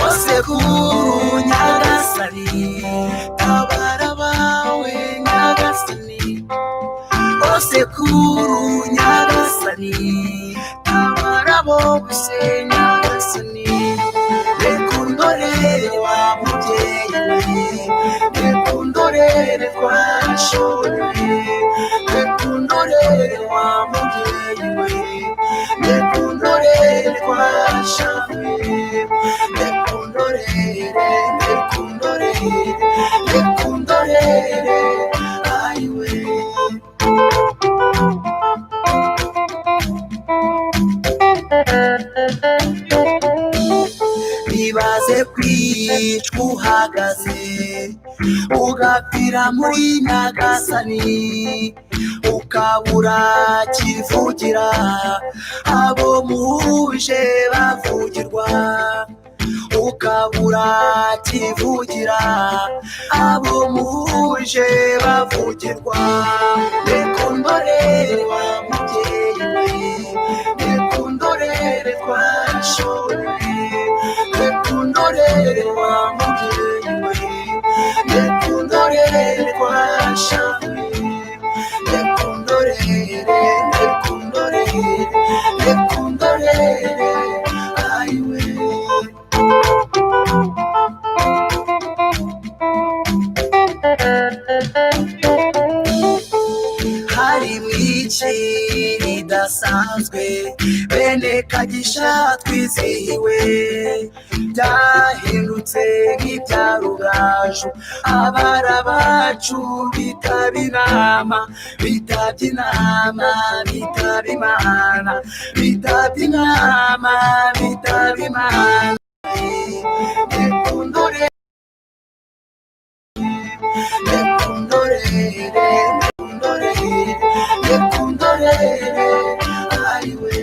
Osekuru nyagasani tabara bawe nyagasani Osekuru nyagasani tabara bose nyagasani Rekundorere wa mubyeyi Rekundorere twashore Rekundorere wa mubyeyi Rekundorere twashore Rekundorere aiwe bibaze kwicwa uhagaze ugapfira muri nyagasani ukabura kivugira abo muhuje bavugirwa ukabura kivugira abo muhuje bavugirwa Rekundorere wa mubyeyi Rekundorere twashore Rekundorere wa mubyeyi Rekundorere twashore Rekundorere Rekundorere aiwe hari mwiki ridasanzwe bene kagisha twizihiwe byahindutse nk'ibyarugaju abara bacu bitaba inama bitabye inama bitaba imana bitabye inama bitaba imana Rekundorere Rekundorere aiwe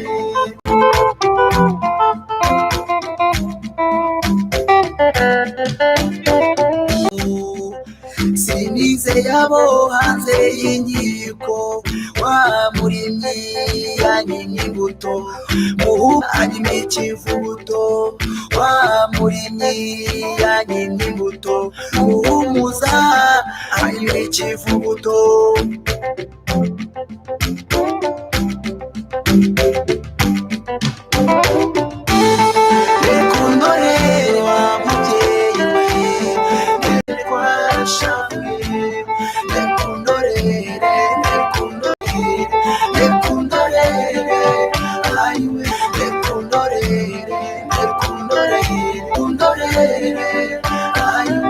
sinize yabo hanze y'inkiko wa murimyi yanyimye imbuto muhanyimye ikivuguto wa murimyi yanyimye imbuto muhumuza anyimye ikivuguto Rekundorere wa mubyeyi twashore Rekundorere Rekundorere aiwe Rekundorere aiwe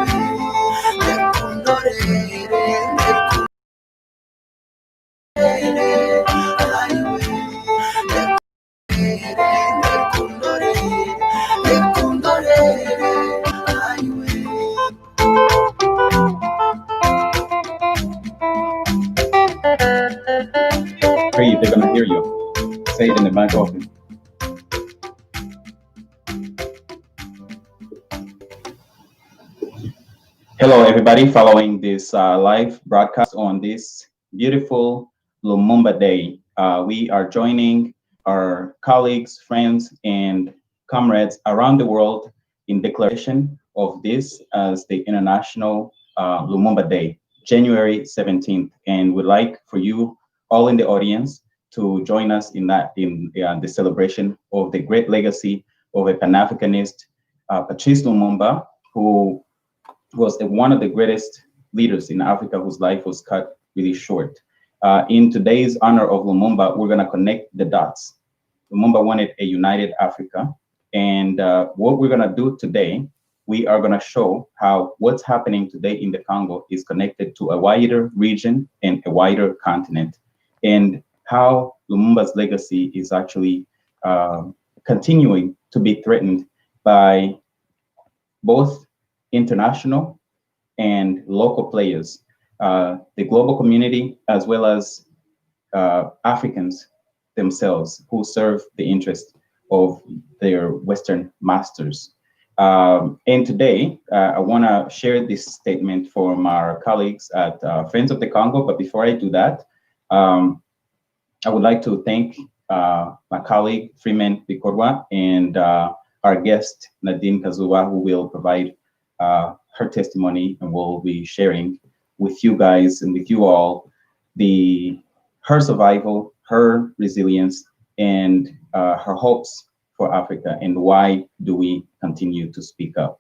Breathe, they're gonna hear you. Say it in the mic often. Hello, everybody, following this live broadcast on this beautiful Lumumba Day. We are joining our colleagues, friends, and comrades around the world in declaration of this as the International Lumumba Day, January 17th. And we'd like for you all in the audience to join us in that, in the celebration of the great legacy of a Pan-Africanist, Patrice Lumumba, who was one of the greatest leaders in Africa whose life was cut really short. In today's honor of Lumumba, we're gonna connect the dots. Lumumba wanted a united Africa. And what we're gonna do today, we are gonna show how what's happening today in the Congo is connected to a wider region and a wider continent, and how Lumumba's legacy is actually continuing to be threatened by both international and local players, the global community, as well as Africans themselves who serve the interest of their Western masters. And today, I want to share this statement from our colleagues at Friends of the Congo. But before I do that, um, I would like to thank my colleague, Freeman Bikorwa, and our guest, Nadine Kazuba, who will provide her testimony and will be sharing with you guys and with you all her survival, her resilience, and her hopes for Africa, and why do we continue to speak up.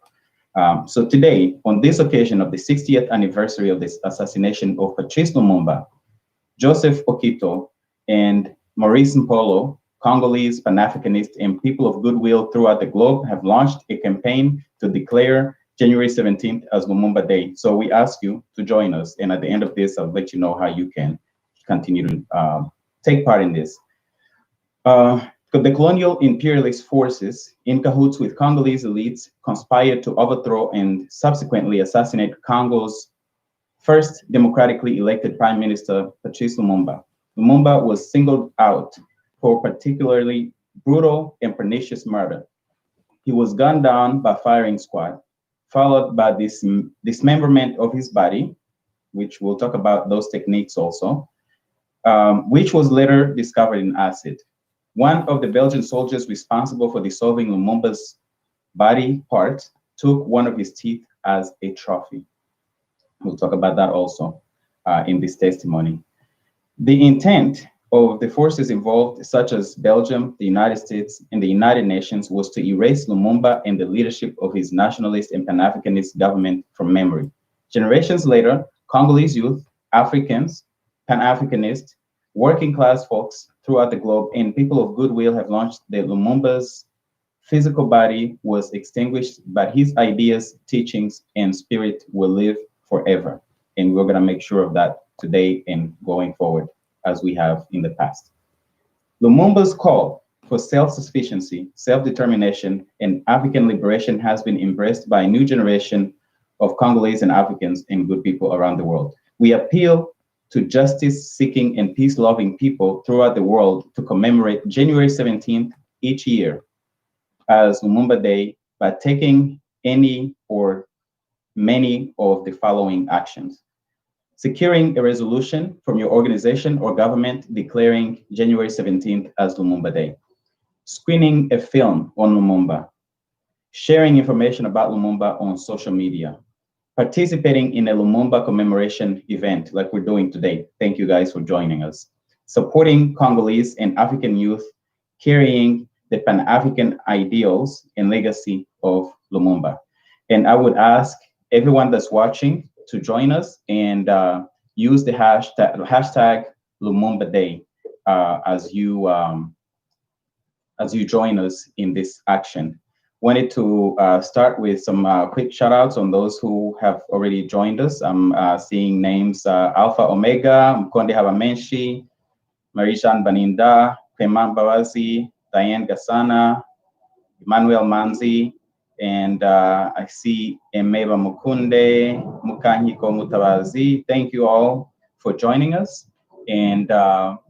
So today, on this occasion of the 60th anniversary of the assassination of Patrice Lumumba, Joseph Okito, and Maurice Mpolo, Congolese, Pan-Africanists, and people of goodwill throughout the globe have launched a campaign to declare January 17th as Lumumba Day. So we ask you to join us. And at the end of this, I'll let you know how you can continue to take part in this. The colonial imperialist forces, in cahoots with Congolese elites, conspired to overthrow and subsequently assassinate Congo's first democratically elected Prime Minister, Patrice Lumumba. Lumumba was singled out for particularly brutal and pernicious murder. He was gunned down by firing squad, followed by dismemberment of his body, which we'll talk about those techniques also, which was later discovered in acid. One of the Belgian soldiers responsible for dissolving Lumumba's body part took one of his teeth as a trophy. We'll talk about that also in this testimony. The intent of the forces involved, such as Belgium, the United States, and the United Nations, was to erase Lumumba and the leadership of his nationalist and Pan-Africanist government from memory. Generations later, Congolese youth, Africans, Pan-Africanists, working class folks throughout the globe, and people of goodwill have launched the Lumumba's physical body was extinguished, but his ideas, teachings, and spirit will live forever. And we're going to make sure of that today and going forward as we have in the past. Lumumba's call for self-sufficiency, self-determination, and African liberation has been embraced by a new generation of Congolese and Africans and good people around the world. We appeal to justice-seeking and peace-loving people throughout the world to commemorate January 17th each year as Lumumba Day by taking any or many of the following actions. Securing a resolution from your organization or government declaring January 17th as Lumumba Day. Screening a film on Lumumba. Sharing information about Lumumba on social media. Participating in a Lumumba commemoration event like we're doing today. Thank you guys for joining us. Supporting Congolese and African youth carrying the Pan-African ideals and legacy of Lumumba. And I would ask everyone that's watching to join us and use the hashtag Lumumba Day as you join us in this action. Wanted to start with some quick shout outs on those who have already joined us. I'm seeing names Alpha Omega, Mkonde Habamenshi, Marishan Baninda, Clement Bawazi, Diane Gasana, Emmanuel Manzi, and I see Emeva Mukunde, Mukanyiko Mutabazi. Thank you all for joining us, and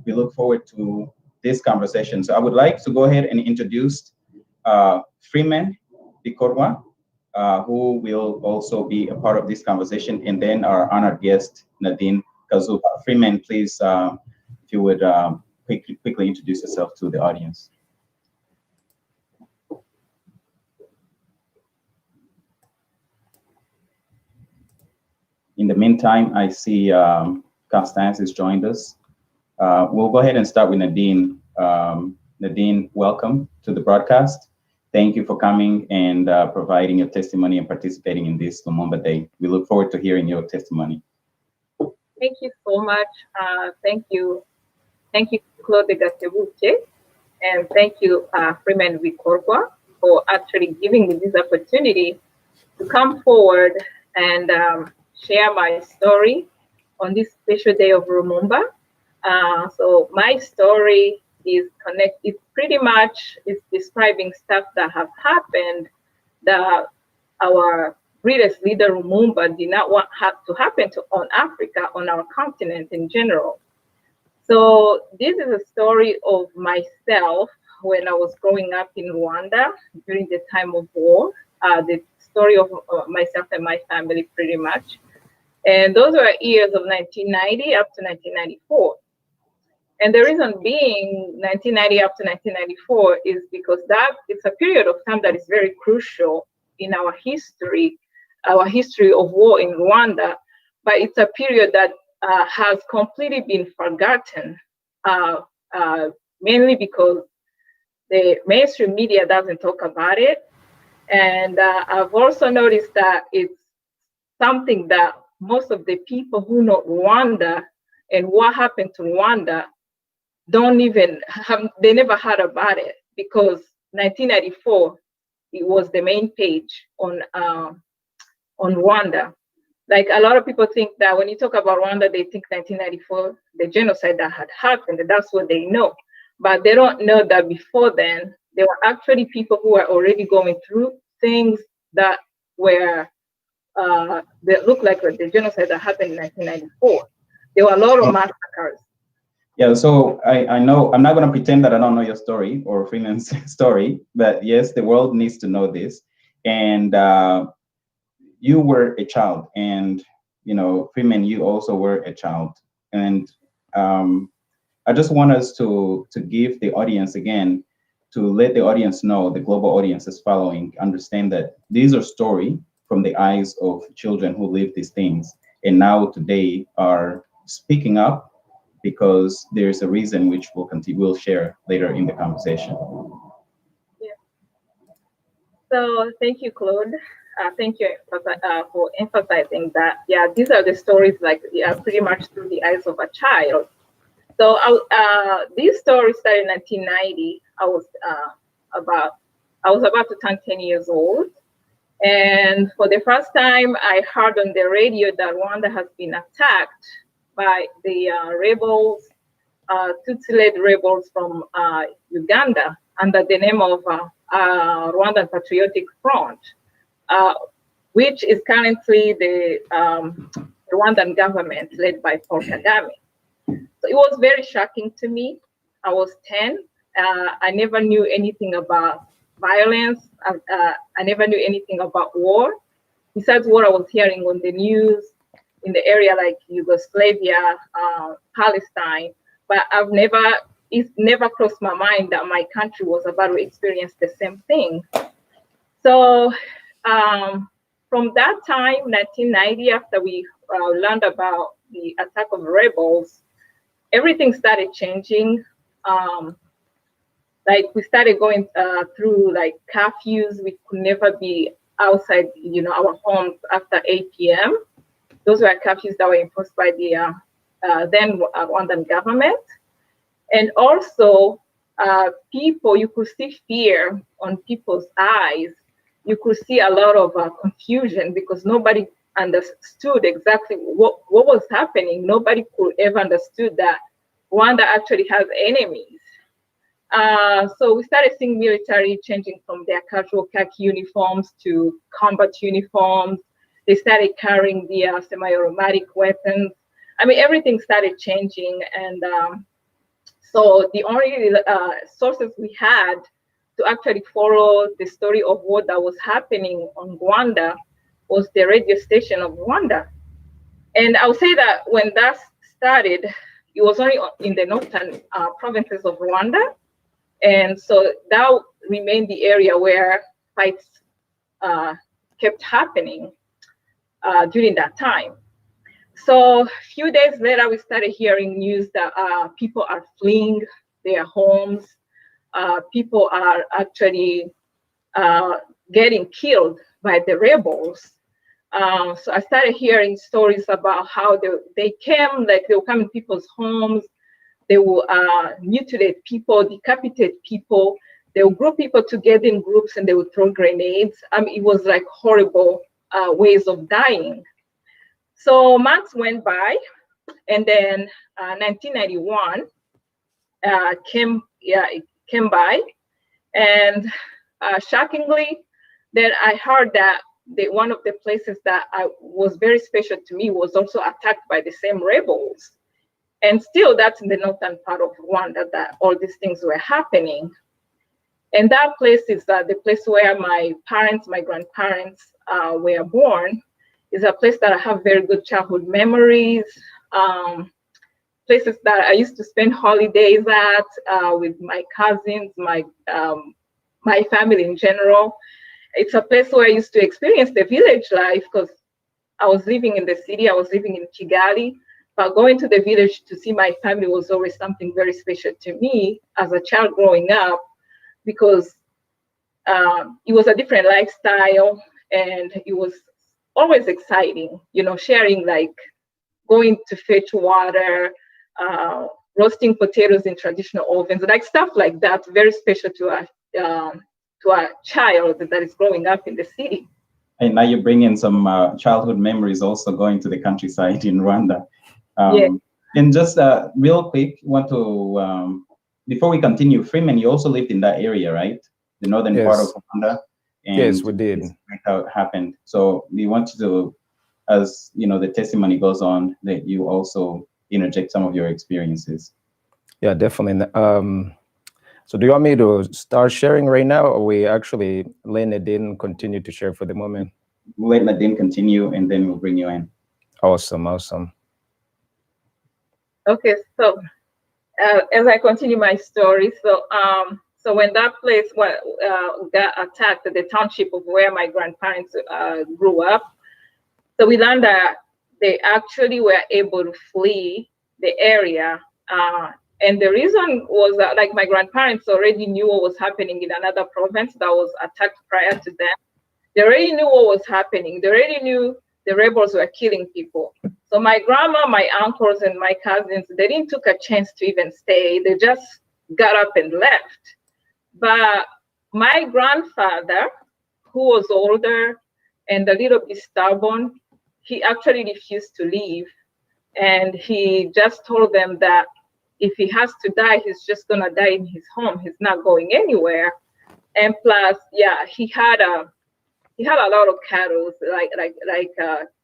we look forward to this conversation. So I would like to go ahead and introduce Freeman Bikorwa, who will also be a part of this conversation, and then our honored guest, Nadine Kazuba. Freeman, please, if you would quickly introduce yourself to the audience. In the meantime, I see Constance has joined us. We'll go ahead and start with Nadine. Nadine, welcome to the broadcast. Thank you for coming and providing your testimony and participating in this Lumumba Day. We look forward to hearing your testimony. Thank you so much. Thank you, Claude Gatebuke, and thank you, Freeman Bikorwa, for actually giving me this opportunity to come forward and share my story on this special day of Lumumba. So my story is pretty much is describing stuff that have happened that our greatest leader Lumumba did not want to happen on Africa, on our continent in general. So this is a story of myself when I was growing up in Rwanda during the time of war. the story of myself and my family pretty much. And those were years of 1990 up to 1994. And the reason being 1990 up to 1994 is because that it's a period of time that is very crucial in our history of war in Rwanda, but it's a period that has completely been forgotten, mainly because the mainstream media doesn't talk about it. And I've also noticed that it's something that most of the people who know Rwanda and what happened to Rwanda don't even have, they never heard about it, because 1994, it was the main page on Rwanda. Like, a lot of people think that when you talk about Rwanda, they think 1994, the genocide that had happened, and that's what they know. But they don't know that before then, there were actually people who were already going through things that were, that looked like the genocide that happened in 1994. There were a lot of massacres. Yeah, so I know, I'm not going to pretend that I don't know your story or Freeman's story, but yes, the world needs to know this. And you were a child, and, you know, Freeman, you also were a child. And I just want us to give the audience again, to let the audience know, the global audience is following, understand that these are stories from the eyes of children who live these things, and now today are speaking up, because there's a reason which we'll share later in the conversation. Yeah. So thank you, Claude. Thank you for emphasizing that. Yeah, these are the stories, like, yeah, pretty much through the eyes of a child. So these stories started in 1990. I was about to turn 10 years old. And for the first time, I heard on the radio that Rwanda has been attacked by the rebels, Tutsi-led rebels from Uganda, under the name of Rwandan Patriotic Front, which is currently the Rwandan government led by Paul Kagame. So it was very shocking to me. I was 10. I never knew anything about violence. I never knew anything about war, besides what I was hearing on the news in the area like Yugoslavia, Palestine. But it never crossed my mind that my country was about to experience the same thing. So from that time, 1990, after we learned about the attack of rebels, everything started changing. Like, we started going through like curfews. We could never be outside, our homes after 8 p.m. Those were curfews that were imposed by the then Rwandan government. And also, you could see fear on people's eyes. You could see a lot of confusion, because nobody understood exactly what was happening. Nobody could ever understood that Rwanda actually has enemies. So we started seeing military changing from their casual khaki uniforms to combat uniforms. They started carrying the semi-automatic weapons. I mean, everything started changing. And so the only sources we had to actually follow the story of what that was happening on Rwanda was the radio station of Rwanda. And I would say that when that started, it was only in the northern provinces of Rwanda. And so that remained the area where fights kept happening during that time. So a few days later, we started hearing news that people are fleeing their homes. People are actually getting killed by the rebels. So I started hearing stories about how they came, like they would come in people's homes. They will mutilate people, decapitate people. They will group people together in groups, and they would throw grenades. I mean, it was like horrible ways of dying. So months went by, and then 1991 came by, and shockingly, then I heard that one of the places that was very special to me was also attacked by the same rebels. And still, that's in the northern part of Rwanda that all these things were happening. And that place is the place where my grandparents were born. Is a place that I have very good childhood memories. Places that I used to spend holidays at with my cousins, my family in general. It's a place where I used to experience the village life because I was living in the city. I was living in Kigali, but going to the village to see my family was always something very special to me as a child growing up, because it was a different lifestyle and it was always exciting, sharing, like going to fetch water, roasting potatoes in traditional ovens, like stuff like that, very special to a child that is growing up in the city. And now you bring in some childhood memories also going to the countryside in Rwanda. Yeah. And just real quick, want to, before we continue, Freeman, you also lived in that area, right? The northern part of Rwanda. And yes, we did. How it happened. So we want you to, as the testimony goes on, that you also interject some of your experiences. Yeah, definitely. So do you want me to start sharing right now, or we actually let Nadine continue to share for the moment? We'll let Nadine continue, and then we'll bring you in. Awesome. Okay, so as I continue my story, so when that place got attacked, the township of where my grandparents grew up, so we learned that they actually were able to flee the area. And the reason was that, like, my grandparents already knew what was happening in another province that was attacked prior to them. They already knew what was happening. They already knew the rebels were killing people. So my grandma, my uncles, and my cousins, they didn't take a chance to even stay. They just got up and left. But my grandfather, who was older and a little bit stubborn, he actually refused to leave. And he just told them that if he has to die, he's just gonna die in his home. He's not going anywhere. And plus, yeah, he had a lot of cattle, like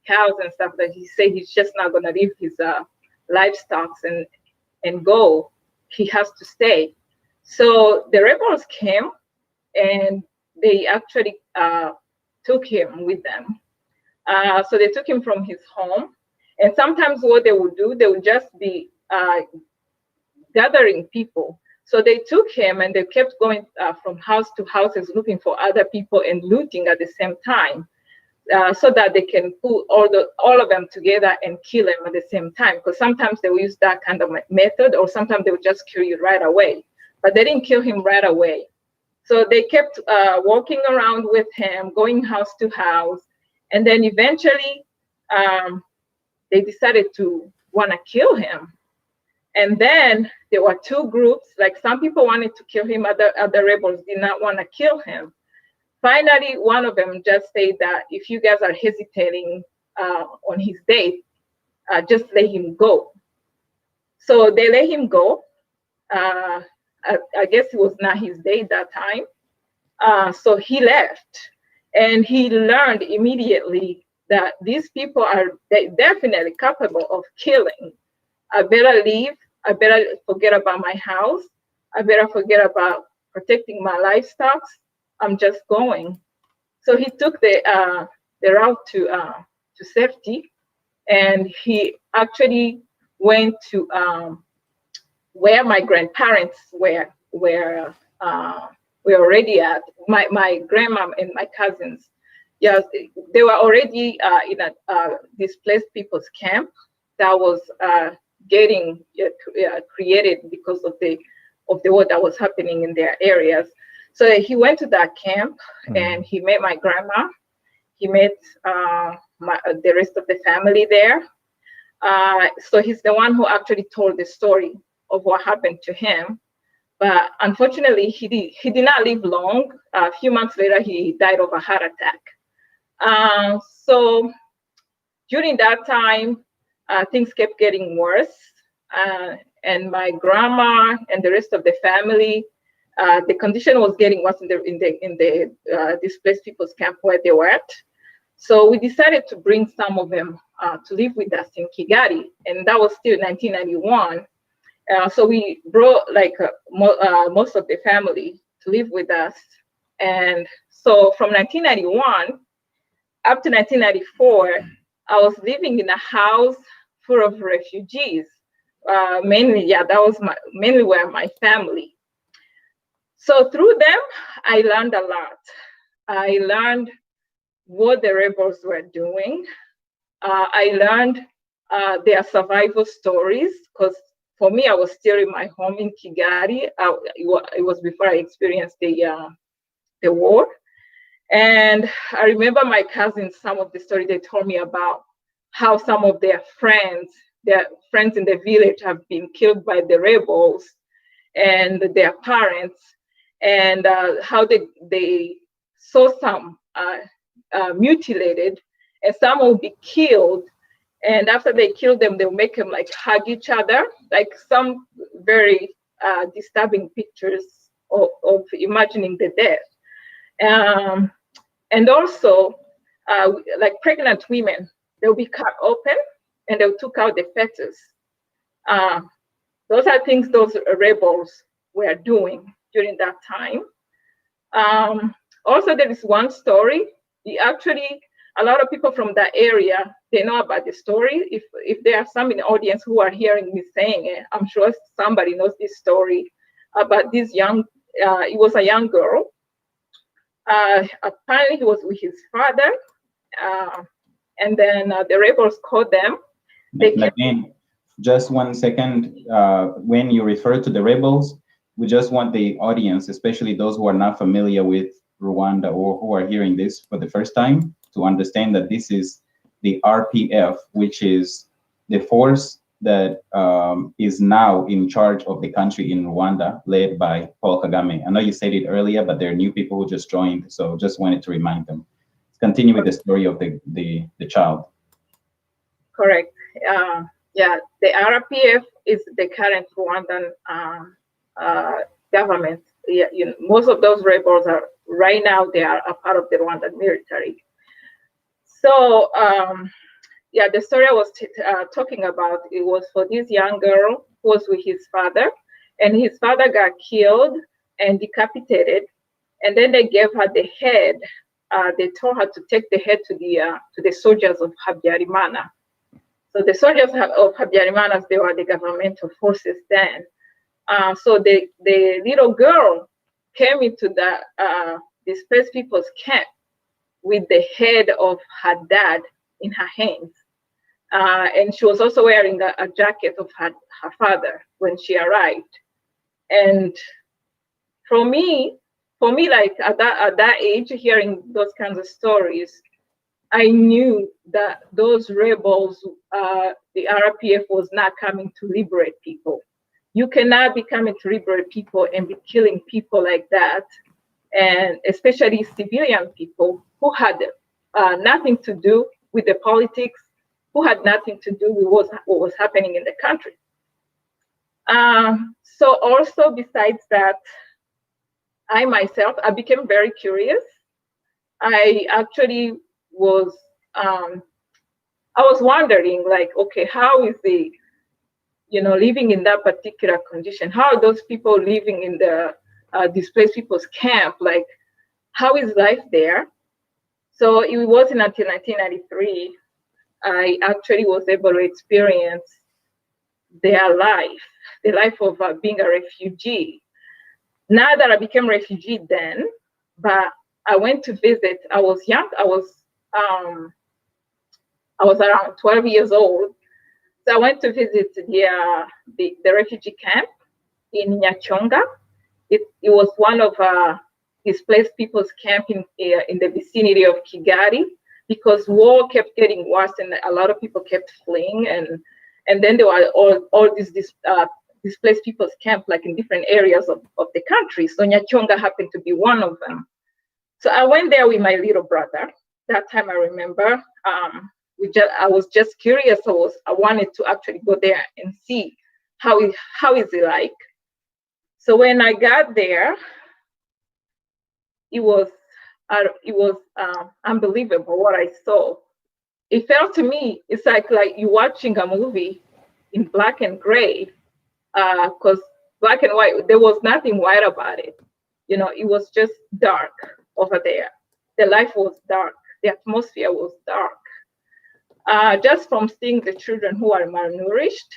cows and stuff, that he said he's just not gonna leave his livestock and go. He has to stay. So the rebels came and they actually took him with them. So they took him from his home. And sometimes what they would do, they would just be gathering people. So they took him and they kept going from house to houses looking for other people and looting at the same time, so that they can put all of them together and kill them at the same time. Because sometimes they will use that kind of method, or sometimes they would just kill you right away. But they didn't kill him right away. So they kept walking around with him, going house to house. And then eventually they decided to want to kill him. And then there were two groups, like some people wanted to kill him, other rebels did not want to kill him. Finally, one of them just said that if you guys are hesitating on his date, just let him go. So they let him go. I guess it was not his date that time. So he left, and he learned immediately that these people are definitely capable of killing. I better leave. I better forget about my house. I better forget about protecting my livestock. I'm just going. So he took the route to safety, and he actually went to where my grandparents were already at. My grandma and my cousins, yes, they were already in a displaced people's camp that was getting created because of the war that was happening in their areas. So he went to that camp and he met my grandma. He met the rest of the family there. So he's the one who actually told the story of what happened to him. But unfortunately, he did not live long. A few months later, he died of a heart attack. So during that time, things kept getting worse. And my grandma and the rest of the family, the condition was getting worse in the displaced people's camp where they were at. So we decided to bring some of them to live with us in Kigali, and that was still 1991. So we brought most of the family live with us. And so from 1991 up to 1994, I was living in a house full of refugees. Mainly, that was mainly where my family. So through them, I learned a lot. I learned what the rebels were doing. I learned their survival stories, because for me, I was still in my home in Kigali. It was before I experienced the war. And I remember my cousins, some of the stories they told me about how some of their friends in the village have been killed by the rebels and their parents, and how they saw some mutilated, and some will be killed. And after they kill them, they'll make them like hug each other, like some very disturbing pictures of imagining the death. And also, like pregnant women, they'll be cut open and they'll took out the fetus. Those are things those rebels were doing during that time. Also, there is one story. A lot of people from that area, they know about the story. If there are some in the audience who are hearing me saying it, I'm sure somebody knows this story about this it was a young girl. Apparently he was with his father, and then the rebels caught them. Nadine, just 1 second. When you refer to the rebels, we just want the audience, especially those who are not familiar with Rwanda or who are hearing this for the first time, to understand that this is the RPF, which is the force that is now in charge of the country in Rwanda, led by Paul Kagame. I know you said it earlier, but there are new people who just joined, so just wanted to remind them. Continue with the story of the child. Correct. Yeah, the RPF is the current Rwandan government. Yeah, most of those rebels are right now, they are a part of the Rwandan military. So yeah, the story I was talking about, it was for this young girl who was with his father, and his father got killed and decapitated, and then they gave her the head. They told her to take the head to the soldiers of Habyarimana. So the soldiers of Habyarimana, they were the governmental forces then. So the little girl came into the displaced people's camp with the head of her dad in her hands. And she was also wearing a jacket of her father when she arrived. And for me, like at that age, hearing those kinds of stories, I knew that those rebels, the RPF was not coming to liberate people. You cannot be coming to liberate people and be killing people like that, and especially civilian people who had nothing to do with the politics, who had nothing to do with what was happening in the country. So also besides that, I myself, I became very curious. I actually was, I was wondering, like, okay, how is the, living in that particular condition? How are those people living in the displaced people's camp? Like, how is life there? So it wasn't until 1993 I actually was able to experience their life, the life of being a refugee. Not that I became a refugee then, but I went to visit. I was young. I was around 12 years old. So I went to visit the refugee camp in Nyachonga. It was one of displaced people's camp in the vicinity of Kigali, because war kept getting worse and a lot of people kept fleeing, and then there were all these displaced people's camp, like in different areas of the country. So Nyachonga happened to be one of them. So I went there with my little brother. That time I remember, I was just curious. I wanted to actually go there and see how is it like. So when I got there, it was unbelievable what I saw. It felt to me, it's like you're watching a movie in black and gray, because black and white, there was nothing white about it. it was just dark over there. The life was dark. The atmosphere was dark. Just from seeing the children who are malnourished,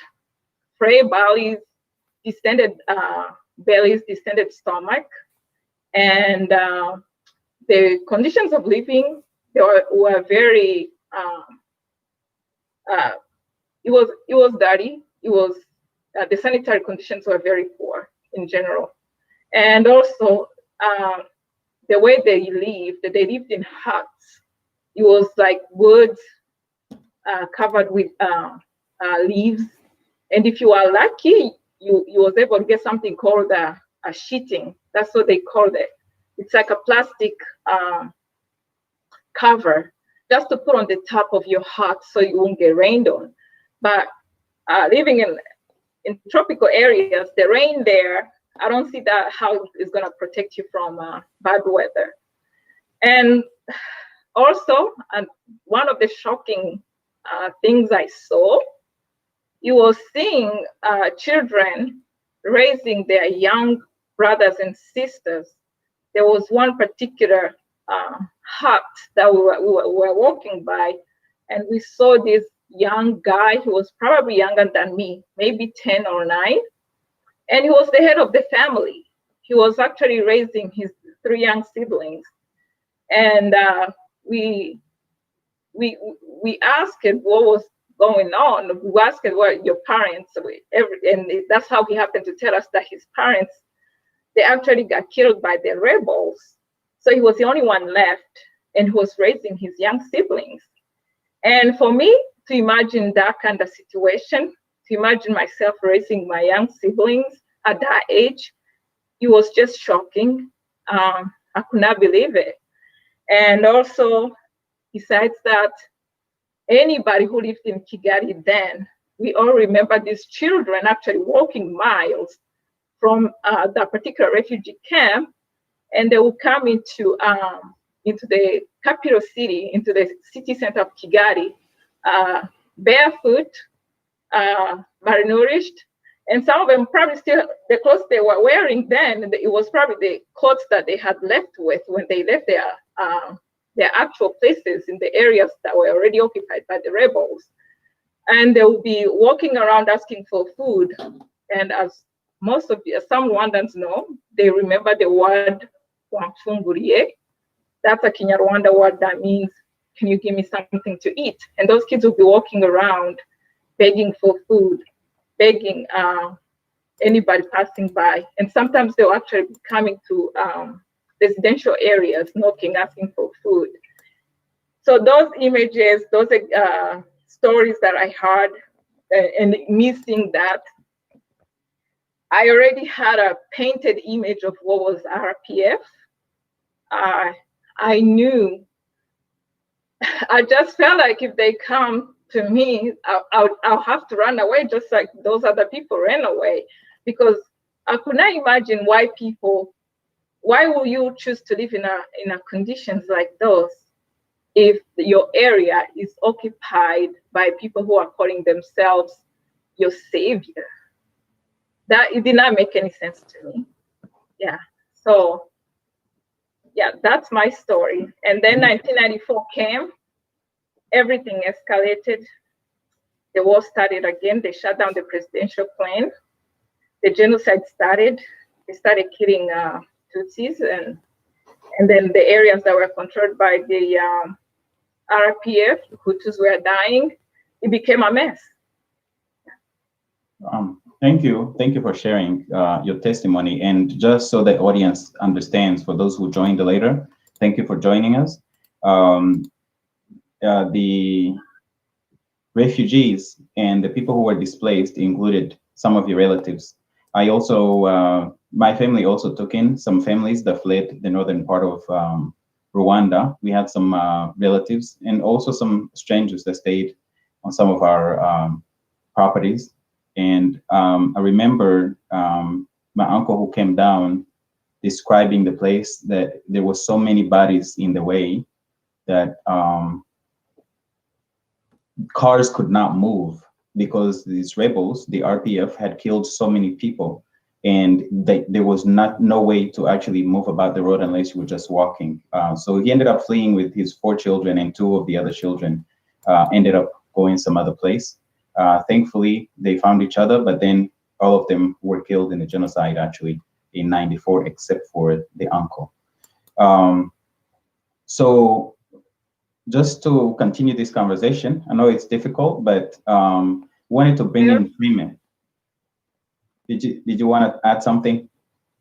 frail bellies, distended stomach, and the conditions of living were very. It was dirty. It was the sanitary conditions were very poor in general, and also the way they lived in huts. It was like woods covered with leaves, and if you are lucky, you was able to get something called a sheeting. That's what they called it. It's like a plastic cover just to put on the top of your hut so you won't get rained on. But living in tropical areas, the rain there, I don't see that how it's going to protect you from bad weather. And also, one of the shocking things I saw, you were seeing children raising their young brothers and sisters. There was one particular hut that we were walking by, and we saw this young guy who was probably younger than me, maybe 10 or 9, and he was the head of the family. He was actually raising his 3 young siblings, and we asked him what was going on. We asked him what your parents, and that's how he happened to tell us that his parents, they actually got killed by the rebels. So he was the only one left, and he was raising his young siblings. And for me to imagine that kind of situation, to imagine myself raising my young siblings at that age, it was just shocking. I could not believe it. And also, besides that, anybody who lived in Kigali then, we all remember these children actually walking miles from that particular refugee camp, and they would come into the capital city, into the city center of Kigali, barefoot, malnourished, and some of them probably still, the clothes they were wearing then, it was probably the clothes that they had left with when they left their actual places in the areas that were already occupied by the rebels. And they would be walking around asking for food. And as some Rwandans know, they remember the word wamfunguriye. That's a Kinyarwanda word that means, can you give me something to eat? And those kids will be walking around begging for food, begging anybody passing by. And sometimes they'll actually be coming to residential areas, knocking, asking for food. So those images, those stories that I heard, and missing that, I already had a painted image of what was RPF. I knew, I just felt like if they come to me, I'll have to run away just like those other people ran away, because I could not imagine why will you choose to live in a conditions like those if your area is occupied by people who are calling themselves your savior? That it did not make any sense to me. Yeah. So yeah, that's my story. And then 1994 came, everything escalated. The war started again. They shut down the presidential plane. The genocide started. They started killing Tutsis, and then the areas that were controlled by the RPF, Hutus were dying. It became a mess. Thank you for sharing your testimony. And just so the audience understands, for those who joined later, thank you for joining us. The refugees and the people who were displaced included some of your relatives. I also, my family also took in some families that fled the northern part of Rwanda. We had some relatives and also some strangers that stayed on some of our properties. And I remember my uncle who came down describing the place, that there were so many bodies in the way that cars could not move because these rebels, the RPF, had killed so many people. and there was no way to actually move about the road unless you were just walking. So he ended up fleeing with his 4 children, and 2 of the other children ended up going some other place. Thankfully, they found each other, but then all of them were killed in the genocide actually in '94, except for the uncle. So just to continue this conversation, I know it's difficult, but wanted to bring in Freeman. Did you want to add something?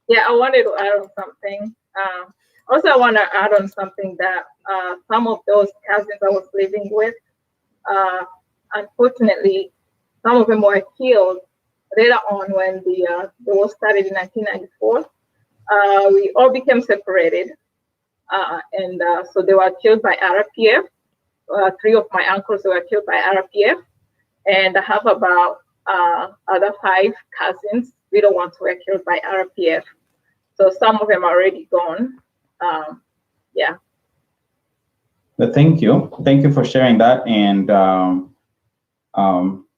Yeah, I wanted to add on something. Also, I want to add on something that some of those cousins I was living with, unfortunately, some of them were killed later on when the war started in 1994. We all became separated, and so they were killed by RPF. 3 of my uncles were killed by RPF, and I have about other 5 cousins, little ones were killed by RPF. So some of them are already gone. Yeah. But thank you for sharing that, and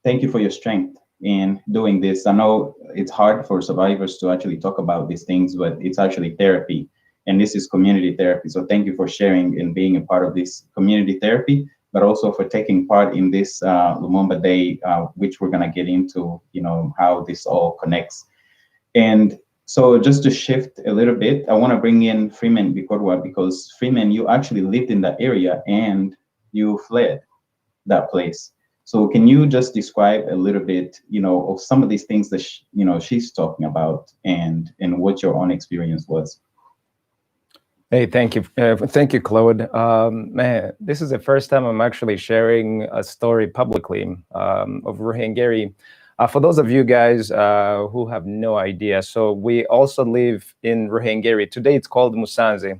thank you for your strength in doing this. I know it's hard for survivors to actually talk about these things, but it's actually therapy, and this is community therapy. So thank you for sharing and being a part of this community therapy, but also for taking part in this Lumumba Day, which we're gonna get into, how this all connects. And so just to shift a little bit, I wanna bring in Freeman Bikorwa, because Freeman, you actually lived in that area and you fled that place. So can you just describe a little bit, of some of these things that she's talking about, and what your own experience was? Hey, thank you, Claude. Man, this is the first time I'm actually sharing a story publicly of Ruhengeri. For those of you guys who have no idea, so we also live in Ruhengeri. Today it's called Musanze.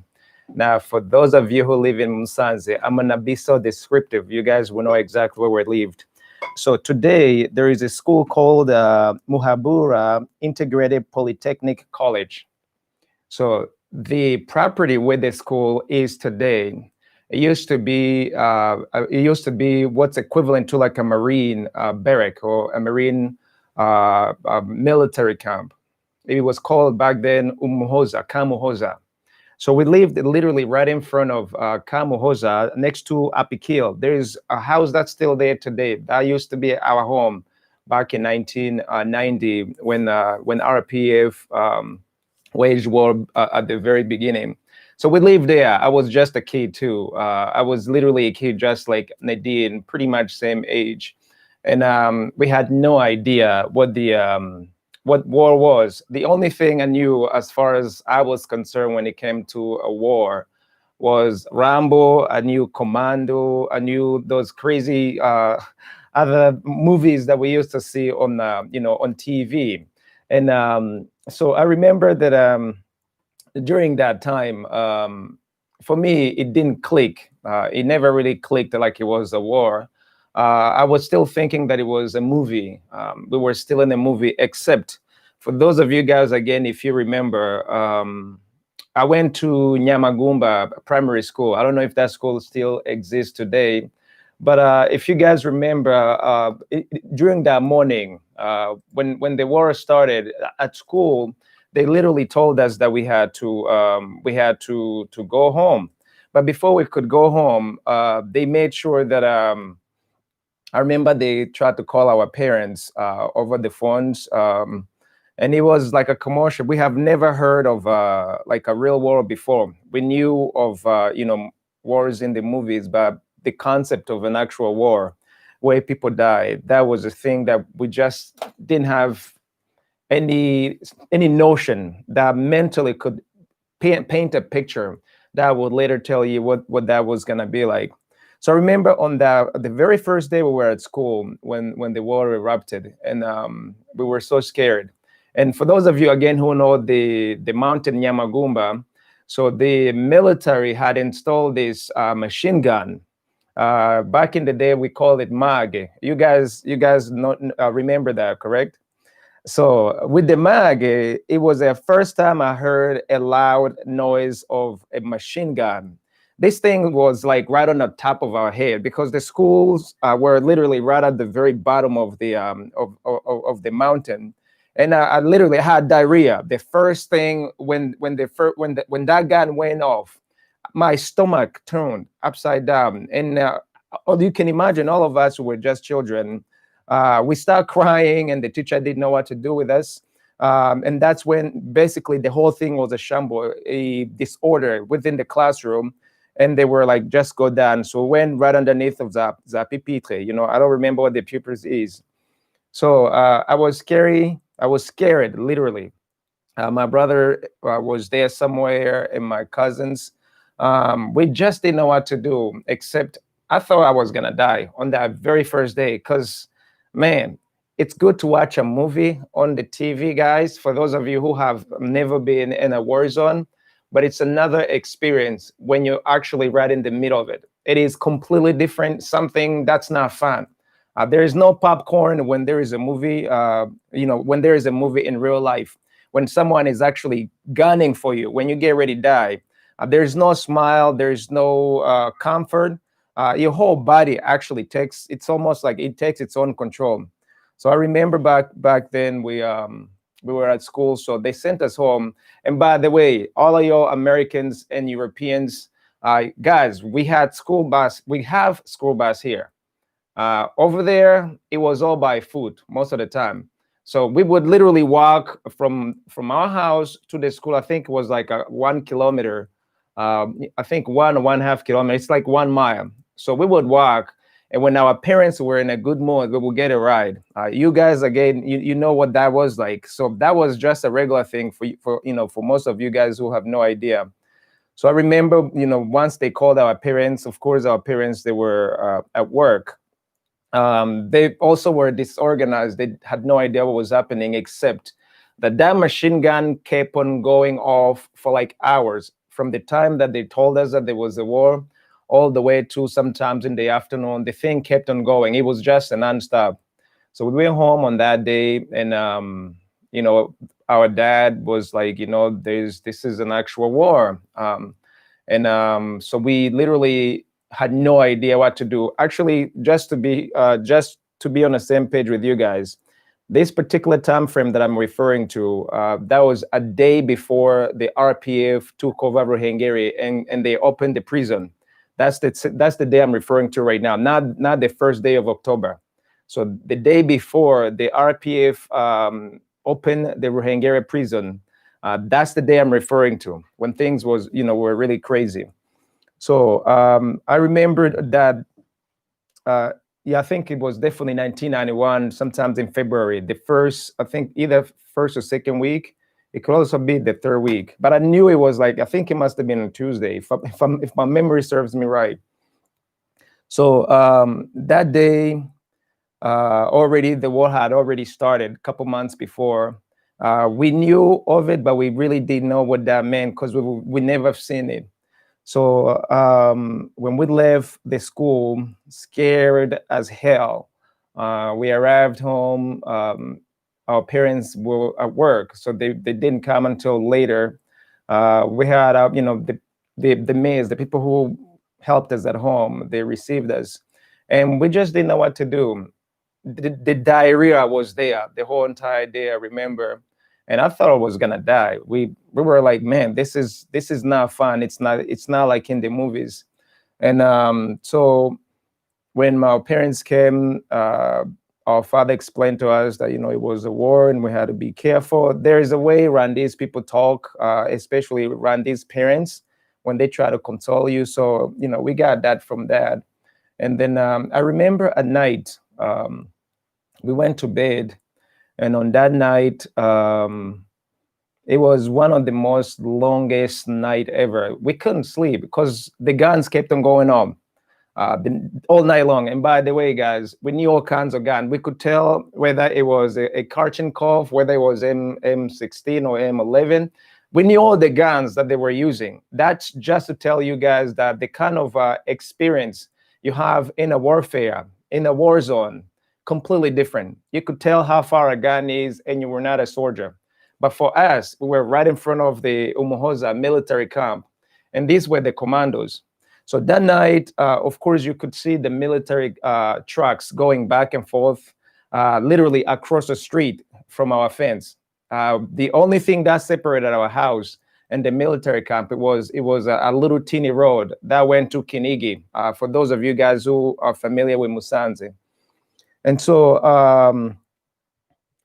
Now, for those of you who live in Musanze, I'm gonna be so descriptive. You guys will know exactly where we lived. So today there is a school called Muhabura Integrated Polytechnic College. So the property where the school is today, it used to be what's equivalent to like a Marine barrack or a Marine military camp. It was called back then Kamuhoza. So we lived literally right in front of Kamuhoza, next to Apikil. There is a house that's still there today. That used to be our home back in 1990 when RPF waged war at the very beginning. So we lived there. I was just a kid too. I was literally a kid just like Nadine, pretty much same age. And we had no idea what war was. The only thing I knew as far as I was concerned when it came to a war was Rambo. I knew Commando. I knew those crazy other movies that we used to see on on TV. And so I remember that during that time, for me, it didn't click. It never really clicked like it was a war. I was still thinking that it was a movie. We were still in a movie, except for those of you guys, again, if you remember, I went to Nyamagumba Primary School. I don't know if that school still exists today, but if you guys remember, during that morning, when the war started at school, they literally told us that we had to go home. But before we could go home, they made sure that I remember they tried to call our parents over the phones, and it was like a commercial. We have never heard of like a real war before. We knew of wars in the movies, but the concept of an actual war where people died, that was a thing that we just didn't have any notion that mentally could paint a picture that would later tell you what that was gonna be like. So I remember on the very first day we were at school when the war erupted, and we were so scared. And for those of you again who know the mountain Nyamagumba, so the military had installed this machine gun. Back in the day, we called it MAG. You guys remember that, correct? So with the MAG, it was the first time I heard a loud noise of a machine gun. This thing was like right on the top of our head, because the schools were literally right at the very bottom of the mountain, and I literally had diarrhea. The first thing when that gun went off, my stomach turned upside down, and you can imagine, all of us who were just children, we start crying, and the teacher didn't know what to do with us. And that's when basically the whole thing was a shambles, a disorder within the classroom. And they were like, just go down. So we went right underneath of the pupitre. You know, I don't remember what the pupils is. So I was scared, literally. My brother was there somewhere, and my cousins. We just didn't know what to do, except I thought I was gonna die on that very first day. Because, man, it's good to watch a movie on the TV, guys, for those of you who have never been in a war zone. But it's another experience when you're actually right in the middle of it. It is completely different, something that's not fun. There is no popcorn when there is a movie, when there is a movie in real life, when someone is actually gunning for you, when you get ready to die. There's no smile, there's no comfort. Your whole body actually it's almost like it takes its own control. So I remember back then we were at school, so they sent us home. And by the way, all of your Americans and Europeans, guys, we have school bus here. Over there, it was all by foot most of the time. So we would literally walk from our house to the school. I think it was like 1 kilometer. I think 1.5 kilometers. It's like 1 mile. So we would walk. And when our parents were in a good mood, we would get a ride. You guys, again, you know what that was like. So that was just a regular thing for most of you guys who have no idea. So I remember, once they called our parents, of course, our parents, they were at work. They also were disorganized. They had no idea what was happening, except that machine gun kept on going off for like hours from the time that they told us that there was a war all the way to sometimes in the afternoon. The thing kept on going. It was just a nonstop. So we went home on that day, and our dad was like, this is an actual war. So we literally had no idea what to do. Actually, just to be on the same page with you guys, this particular time frame that I'm referring to, that was a day before the RPF took over Ruhengeri and they opened the prison. That's the day I'm referring to right now, not the first day of October. So the day before the RPF opened the Ruhengeri prison, that's the day I'm referring to, when things were really crazy. So I remembered that, I think it was definitely 1991, sometimes in February, the first, I think either first or second week. It could also be the third week, but I knew it was like, I think it must have been on Tuesday, if my memory serves me right. So that day, already the war had already started a couple months before. We knew of it, but we really didn't know what that meant because we never seen it. So when we left the school, scared as hell, we arrived home. Our parents were at work, so they didn't come until later. We had, the maids, the people who helped us at home, they received us, and we just didn't know what to do. The diarrhea was there the whole entire day, I remember, and I thought I was gonna die. We were like, man, this is not fun. It's not like in the movies. And so when my parents came, our father explained to us that, it was a war and we had to be careful. There is a way Rwandese people talk, especially Rwandese parents, when they try to console you. So, we got that from Dad. And then I remember at night, we went to bed. And on that night, it was one of the most longest night ever. We couldn't sleep because the guns kept on going on. All night long. And by the way, guys, we knew all kinds of guns. We could tell whether it was a Karchenkov, whether it was M16 or M11. We knew all the guns that they were using. That's just to tell you guys that the kind of experience you have in a warfare, in a war zone, completely different. You could tell how far a gun is, and you were not a soldier. But for us, we were right in front of the Umuhoza military camp, and these were the commandos. So that night, of course, you could see the military trucks going back and forth, literally across the street. from our fence. The only thing that separated our house and the military camp, it was a little teeny road that went to Kinigi, for those of you guys who are familiar with Musanze. And so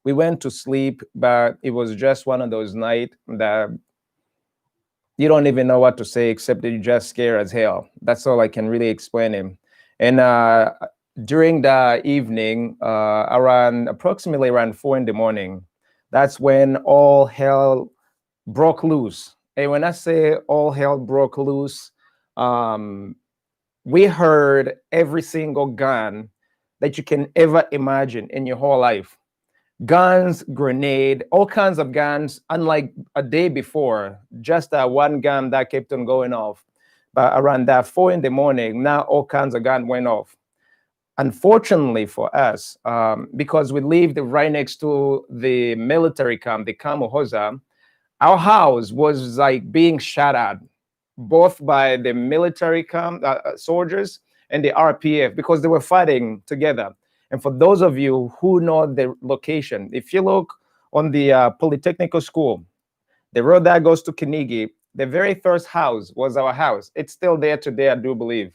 we went to sleep, but it was just one of those nights that you don't even know what to say except that you're just scared as hell. That's all I can really explain him. And during the evening, approximately around 4 in the morning, that's when all hell broke loose. And when I say all hell broke loose, we heard every single gun that you can ever imagine in your whole life. Guns, grenade, all kinds of guns, unlike a day before, just that one gun that kept on going off. But around that 4 in the morning, now all kinds of guns went off. Unfortunately for us, because we lived right next to the military camp, the Kamuhoza, our house was like being shot at, both by the military camp soldiers and the RPF, because they were fighting together. And for those of you who know the location, if you look on the Polytechnical School, the road that goes to Kinigi, the very first house was our house. It's still there today, I do believe.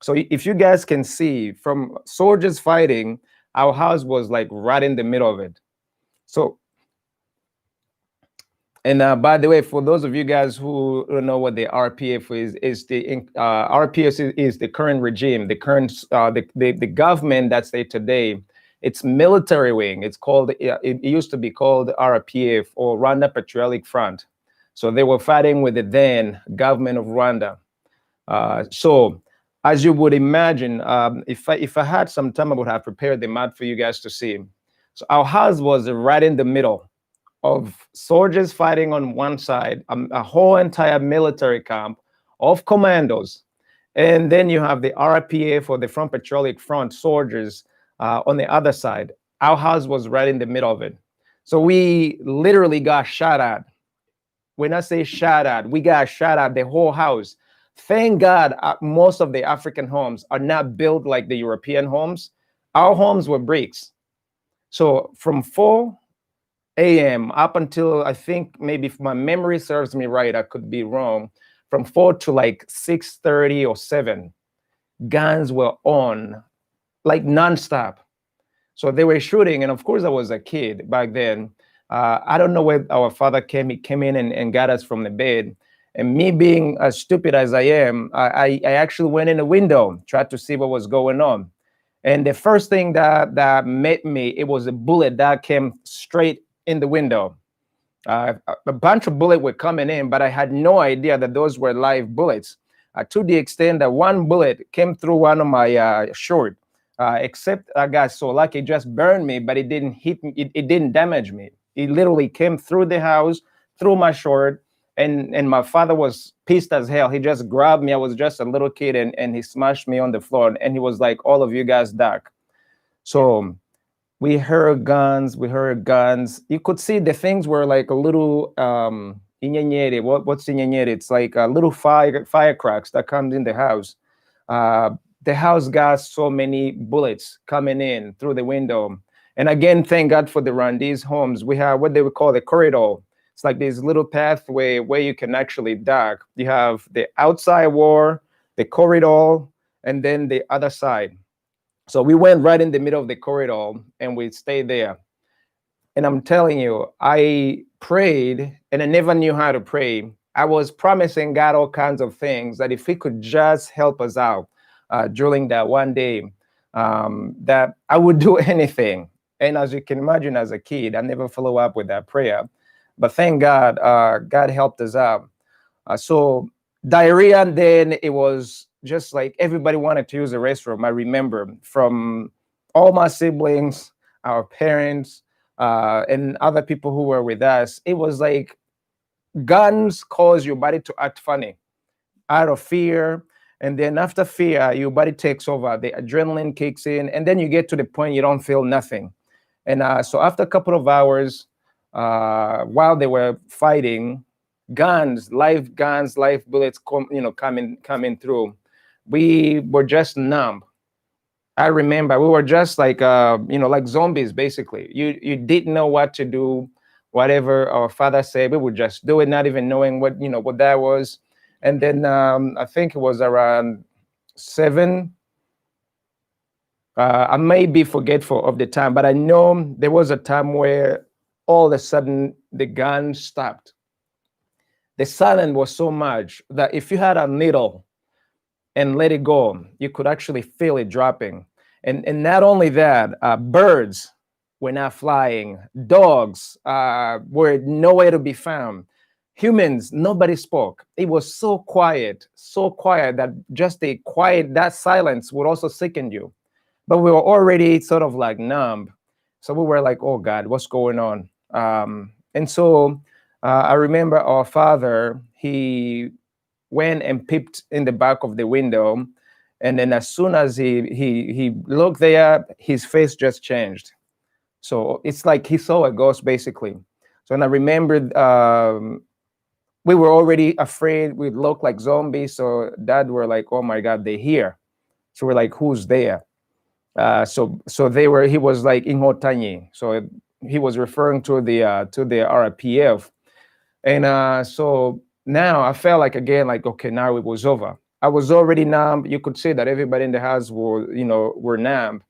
So if you guys can see, from soldiers fighting, our house was like right in the middle of it. So, and by the way, for those of you guys who don't know what the RPF is the RPF is the current regime, the current the government that's there today. It's military wing. It's called, it used to be called RPF, or Rwanda Patriotic Front. So they were fighting with the then government of Rwanda. So as you would imagine, if I had some time, I would have prepared the map for you guys to see. So our house was right in the middle of soldiers fighting on one side, a whole entire military camp of commandos. And then you have the RPF, or the Front Patriotic Front soldiers, on the other side. Our house was right in the middle of it. So we literally got shot at. When I say shot at, we got shot at, the whole house. Thank God most of the African homes are not built like the European homes. Our homes were bricks. So from 4 a.m. up until, I think, maybe if my memory serves me right, I could be wrong, from 4 to like 6:30 or 7, guns were on like nonstop. So they were shooting, and of course I was a kid back then. I don't know where our father came. He came in and got us from the bed. And me being as stupid as I am, I actually went in the window, tried to see what was going on. And the first thing that met me, it was a bullet that came straight in the window. A bunch of bullets were coming in, but I had no idea that those were live bullets, to the extent that one bullet came through one of my short. Except I got so lucky, it just burned me, but it didn't hit me. It didn't damage me. It literally came through the house, through my short, and my father was pissed as hell. He just grabbed me. I was just a little kid, and he smashed me on the floor, and he was like, "All of you guys duck." So we heard guns. You could see the things were like a little inyenyere. What's inyenyere? It's like a little firecracks that comes in the house. The house got so many bullets coming in through the window. And again, thank God for the Rwandese homes. We have what they would call the corridor. It's like this little pathway where you can actually duck. You have the outside wall, the corridor, and then the other side. So we went right in the middle of the corridor and we stayed there. And I'm telling you, I prayed and I never knew how to pray. I was promising God all kinds of things, that if he could just help us out during that one day, that I would do anything. And as you can imagine, as a kid, I never follow up with that prayer. But thank God, God helped us out. So diarrhea, and then it was just like everybody wanted to use the restroom. I remember, from all my siblings, our parents, and other people who were with us, it was like guns cause your body to act funny out of fear. And then after fear, your body takes over, the adrenaline kicks in, and then you get to the point you don't feel nothing. And so after a couple of hours, while they were fighting, live bullets coming through, we were just numb. I remember we were just like like zombies basically. You didn't know what to do. Whatever our father said, we would just do it, not even knowing what that was. And then I think it was around 7. I may be forgetful of the time, but I know there was a time where all of a sudden the gun stopped. The silence was so much that if you had a needle and let it go, you could actually feel it dropping. And not only that, birds were not flying, dogs were nowhere to be found. Humans, nobody spoke. It was so quiet that just that silence would also sicken you. But we were already sort of like numb. So we were like, oh God, what's going on? And so I remember our father, he went and peeped in the back of the window. And then as soon as he looked there, his face just changed. So it's like he saw a ghost basically. So and I remembered we were already afraid. We looked like zombies. So dad were like, oh my God, they're here. So we're like, who's there? So he was like Inhotanyi. So he was referring to the RPF. And so now I felt like again, like, okay, now it was over. I was already numb. You could see that everybody in the house were numb.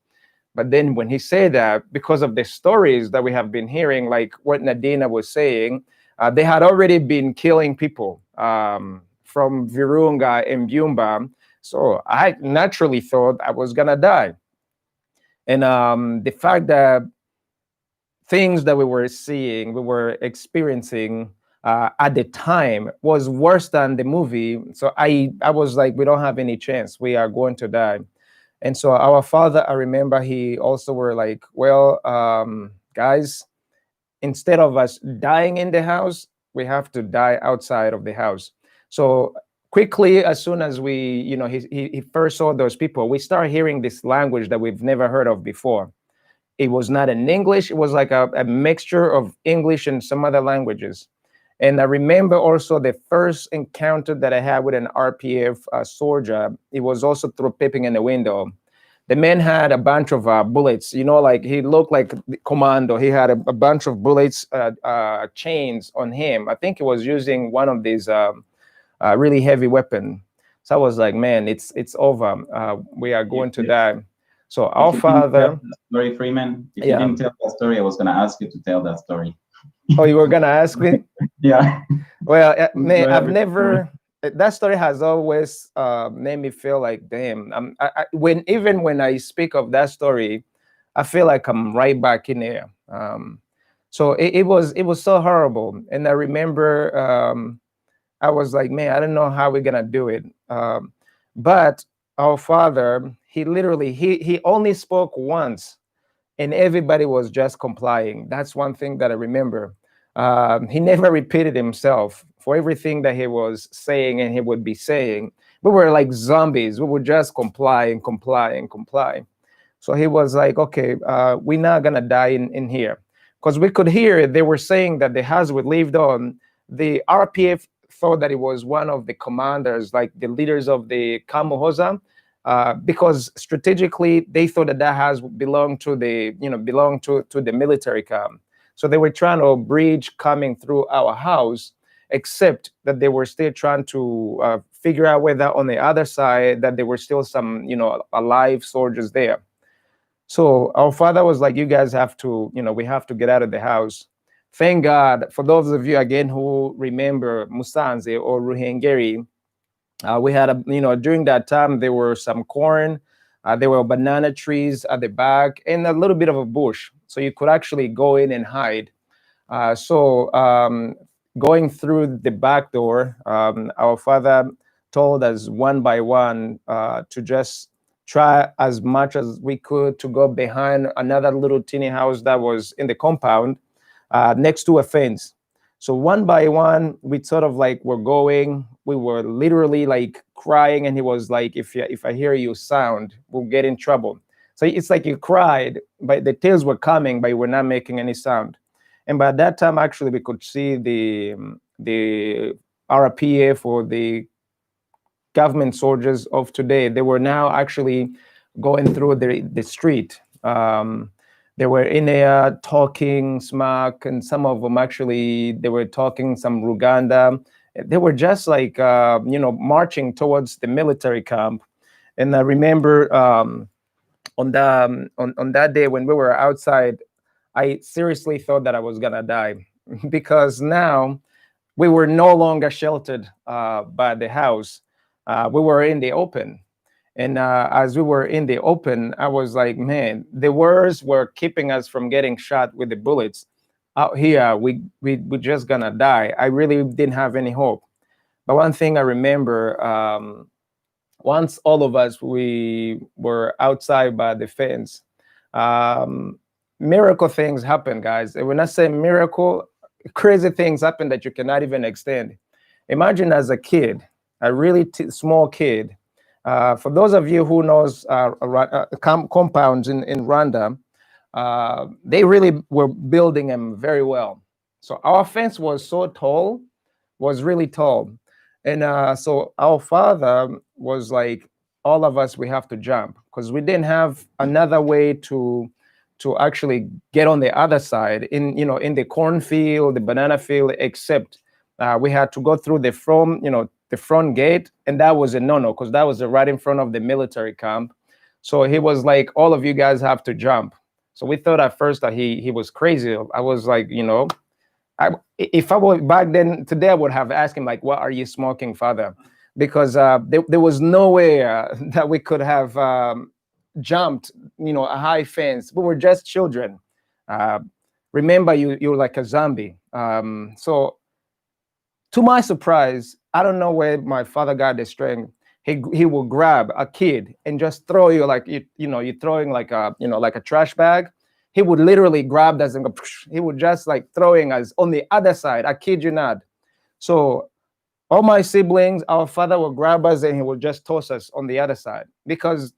But then when he said that, because of the stories that we have been hearing, like what Nadine was saying, they had already been killing people from Virunga and Byumba. So I naturally thought I was gonna die. And the fact that things that we were seeing, we were experiencing at the time was worse than the movie. So I was like, we don't have any chance. We are going to die. And so our father, I remember he also were like, well, guys, instead of us dying in the house, we have to die outside of the house. So quickly, as soon as we, he first saw those people, we start hearing this language that we've never heard of before. It was not in English. It was like a mixture of English and some other languages. And I remember also the first encounter that I had with an RPF soldier. It was also through peeping in the window. The man had a bunch of bullets, like he looked like the commando. He had a bunch of bullets, chains on him. I think he was using one of these really heavy weapon. So I was like, man, it's over. We are going to die. So our father. Story, Freeman. If Yeah. you didn't tell that story, I was gonna ask you to tell that story. Oh, you were gonna ask me? Yeah. Well, man, I've never. That story has always made me feel like, damn. Even when I speak of that story, I feel like I'm right back in there. So it was so horrible, and I remember I was like, man, I don't know how we're gonna do it. But our father, he literally he only spoke once, and everybody was just complying. That's one thing that I remember. He never repeated himself for everything that he was saying and he would be saying. We were like zombies. We would just comply and comply and comply. So he was like, okay, we're not gonna die in here. Because we could hear they were saying that the house we lived on, the RPF thought that it was one of the commanders, like the leaders of the Kamuhoza, because strategically they thought that house belonged to the military camp. So they were trying to bridge coming through our house, except that they were still trying to figure out whether on the other side that there were still some alive soldiers there. So our father was like, you guys have to, we have to get out of the house. Thank God, for those of you again who remember Musanze or Ruhengeri, we had during that time there were some corn, there were banana trees at the back, and a little bit of a bush, so you could actually go in and hide. Going through the back door, our father told us one by one to just try as much as we could to go behind another little teeny house that was in the compound next to a fence. So one by one, we sort of like were going. We were literally like crying, and he was like, "If I hear you sound, we'll get in trouble." So it's like you cried, but the tails were coming, but you were not making any sound. And by that time, actually, we could see the RPF or the government soldiers of today. They were now actually going through the street. They were in there talking smack, and some of them actually they were talking some Rwanda. They were just like marching towards the military camp. And I remember on that day when we were outside, I seriously thought that I was gonna die because now we were no longer sheltered by the house. We were in the open. And as we were in the open, I was like, man, the wars were keeping us from getting shot with the bullets. Out here, we just gonna die. I really didn't have any hope. But one thing I remember, once all of us, we were outside by the fence, miracle things happen, guys. And when I say miracle, crazy things happen that you cannot even extend. Imagine as a kid, a really small kid. For those of you who knows compounds in Rwanda, they really were building them very well. So our fence was so tall, was really tall. And so our father was like, all of us, we have to jump because we didn't have another way to actually get on the other side in the cornfield, the banana field, except we had to go through the front gate, and that was a no-no because that was right in front of the military camp. So he was like, all of you guys have to jump. So we thought at first that he was crazy. I was like, if I were back then, today I would have asked him like, what are you smoking, father? Because there was no way that we could have jumped, a high fence. We were just children. Remember, you're like a zombie. So to my surprise, I don't know where my father got the strength. He will grab a kid and just throw you like you're throwing like a trash bag. He would literally grab us and go. He would just like throwing us on the other side. I kid you not. So all my siblings, our father would grab us and he would just toss us on the other side because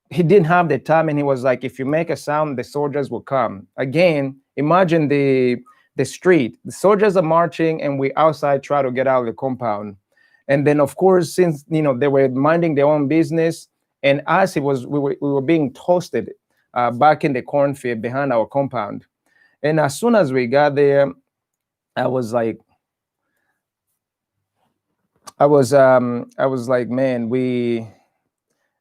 he didn't have the time. And he was like, if you make a sound, the soldiers will come. Again, imagine the street. The soldiers are marching and we outside try to get out of the compound. And then, of course, since they were minding their own business, and us, we were being toasted back in the cornfield behind our compound. And as soon as we got there, I was like, man, we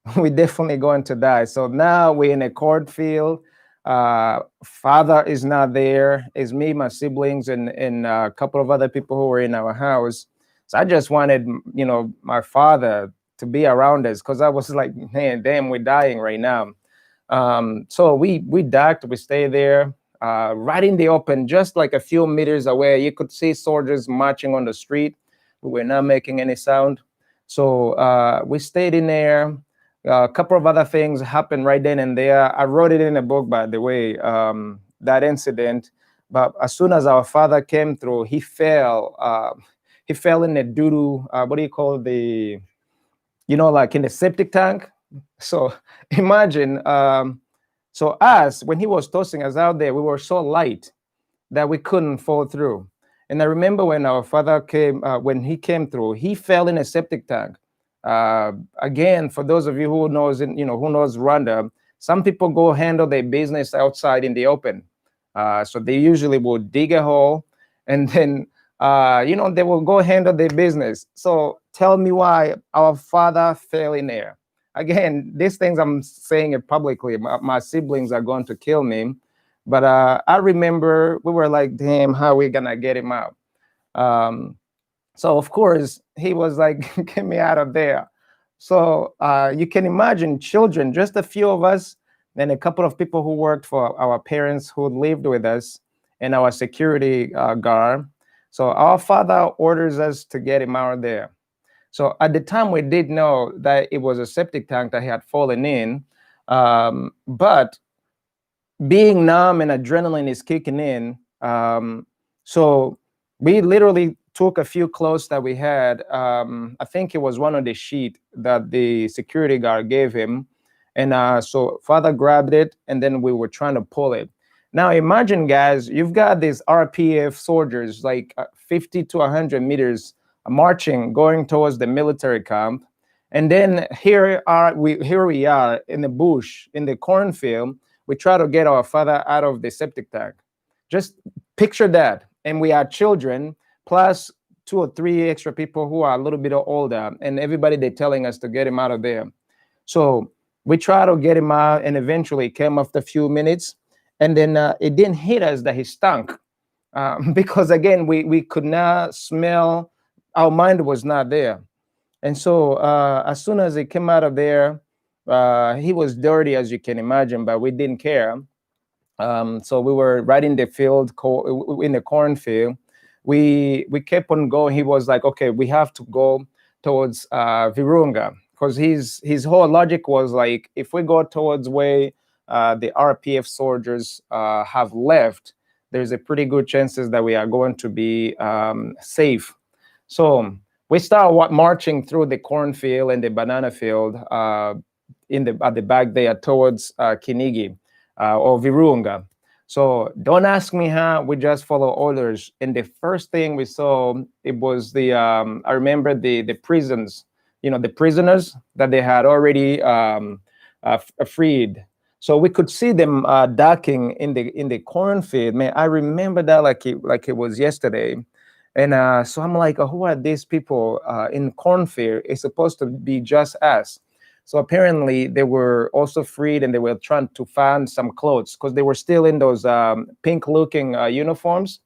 definitely going to die. So now we're in a cornfield. Father is not there. It's me, my siblings, and a couple of other people who were in our house. So I just wanted, my father to be around us because I was like, man, damn, we're dying right now. So we ducked, we stayed there, right in the open, just like a few meters away. You could see soldiers marching on the street. We were not making any sound. So we stayed in there. A couple of other things happened right then and there. I wrote it in a book, by the way, that incident. But as soon as our father came through, he fell in the doo-doo, what do you call like in the septic tank. So imagine, so us, when he was tossing us out there, we were so light that we couldn't fall through. And I remember when our father came, when he came through, he fell in a septic tank. Again, for those of you who knows Rwanda, some people go handle their business outside in the open. So they usually will dig a hole and then, they will go handle their business. So tell me why our father fell in there. Again, these things I'm saying it publicly. My siblings are going to kill me. But I remember we were like, damn, how are we going to get him out? So, of course, he was like, get me out of there. So you can imagine children, just a few of us, and a couple of people who worked for our parents who lived with us, and our security guard. So our father orders us to get him out of there. So at the time, we did know that it was a septic tank that he had fallen in. But being numb and adrenaline is kicking in. So we literally took a few clothes that we had. I think it was one of the sheet that the security guard gave him. And so father grabbed it, and then we were trying to pull it. Now imagine, guys, you've got these RPF soldiers like 50 to 100 meters marching, going towards the military camp. And then here we are in the bush, in the cornfield. We try to get our father out of the septic tank. Just picture that. And we are children, plus 2 or 3 extra people who are a little bit older, and everybody they're telling us to get him out of there. So we try to get him out, and eventually it came after a few minutes. And then it didn't hit us that he stunk. Because again, we could not smell, our mind was not there. And so as soon as he came out of there, he was dirty, as you can imagine, but we didn't care. So we were right in the field, in the cornfield. We kept on going. He was like, okay, we have to go towards Virunga, because his whole logic was like, if we go towards where the RPF soldiers have left, there's a pretty good chances that we are going to be safe. So we start marching through the cornfield and the banana field at the back there towards Kinigi or Virunga. So don't ask me how, we just follow orders. And the first thing we saw, it was I remember the prisons, the prisoners that they had already freed. So we could see them ducking in the cornfield. Man, I remember that like it was yesterday. And so I'm like, oh, who are these people in cornfield? It's supposed to be just us. So apparently they were also freed, and they were trying to find some clothes because they were still in those pink-looking uniforms.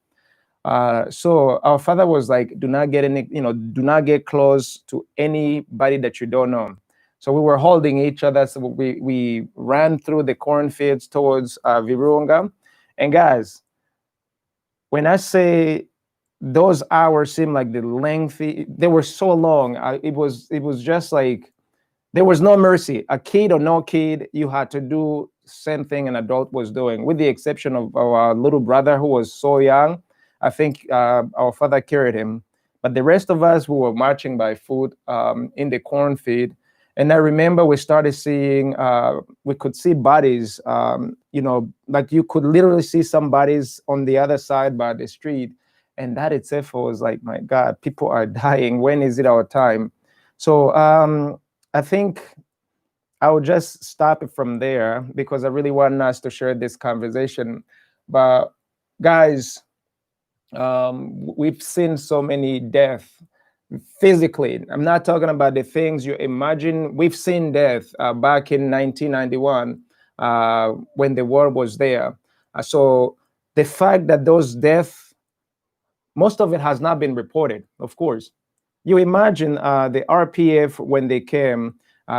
So our father was like, do not get close to anybody that you don't know. So we were holding each other. So we ran through the cornfields towards Virunga. And guys, when I say those hours seemed like they were so long. It was just like, there was no mercy. A kid or no kid, you had to do same thing an adult was doing, with the exception of our little brother who was so young. I think our father carried him. But the rest of us, we were marching by foot in the cornfield. And I remember we started seeing, we could see bodies, like you could literally see some bodies on the other side by the street. And that itself was like, my God, people are dying. When is it our time? So I think I will just stop it from there, because I really want us to share this conversation. But guys, we've seen so many deaths physically. I'm not talking about the things you imagine. We've seen death back in 1991 when the war was there. So the fact that those deaths, most of it has not been reported, of course. You imagine the RPF, when they came,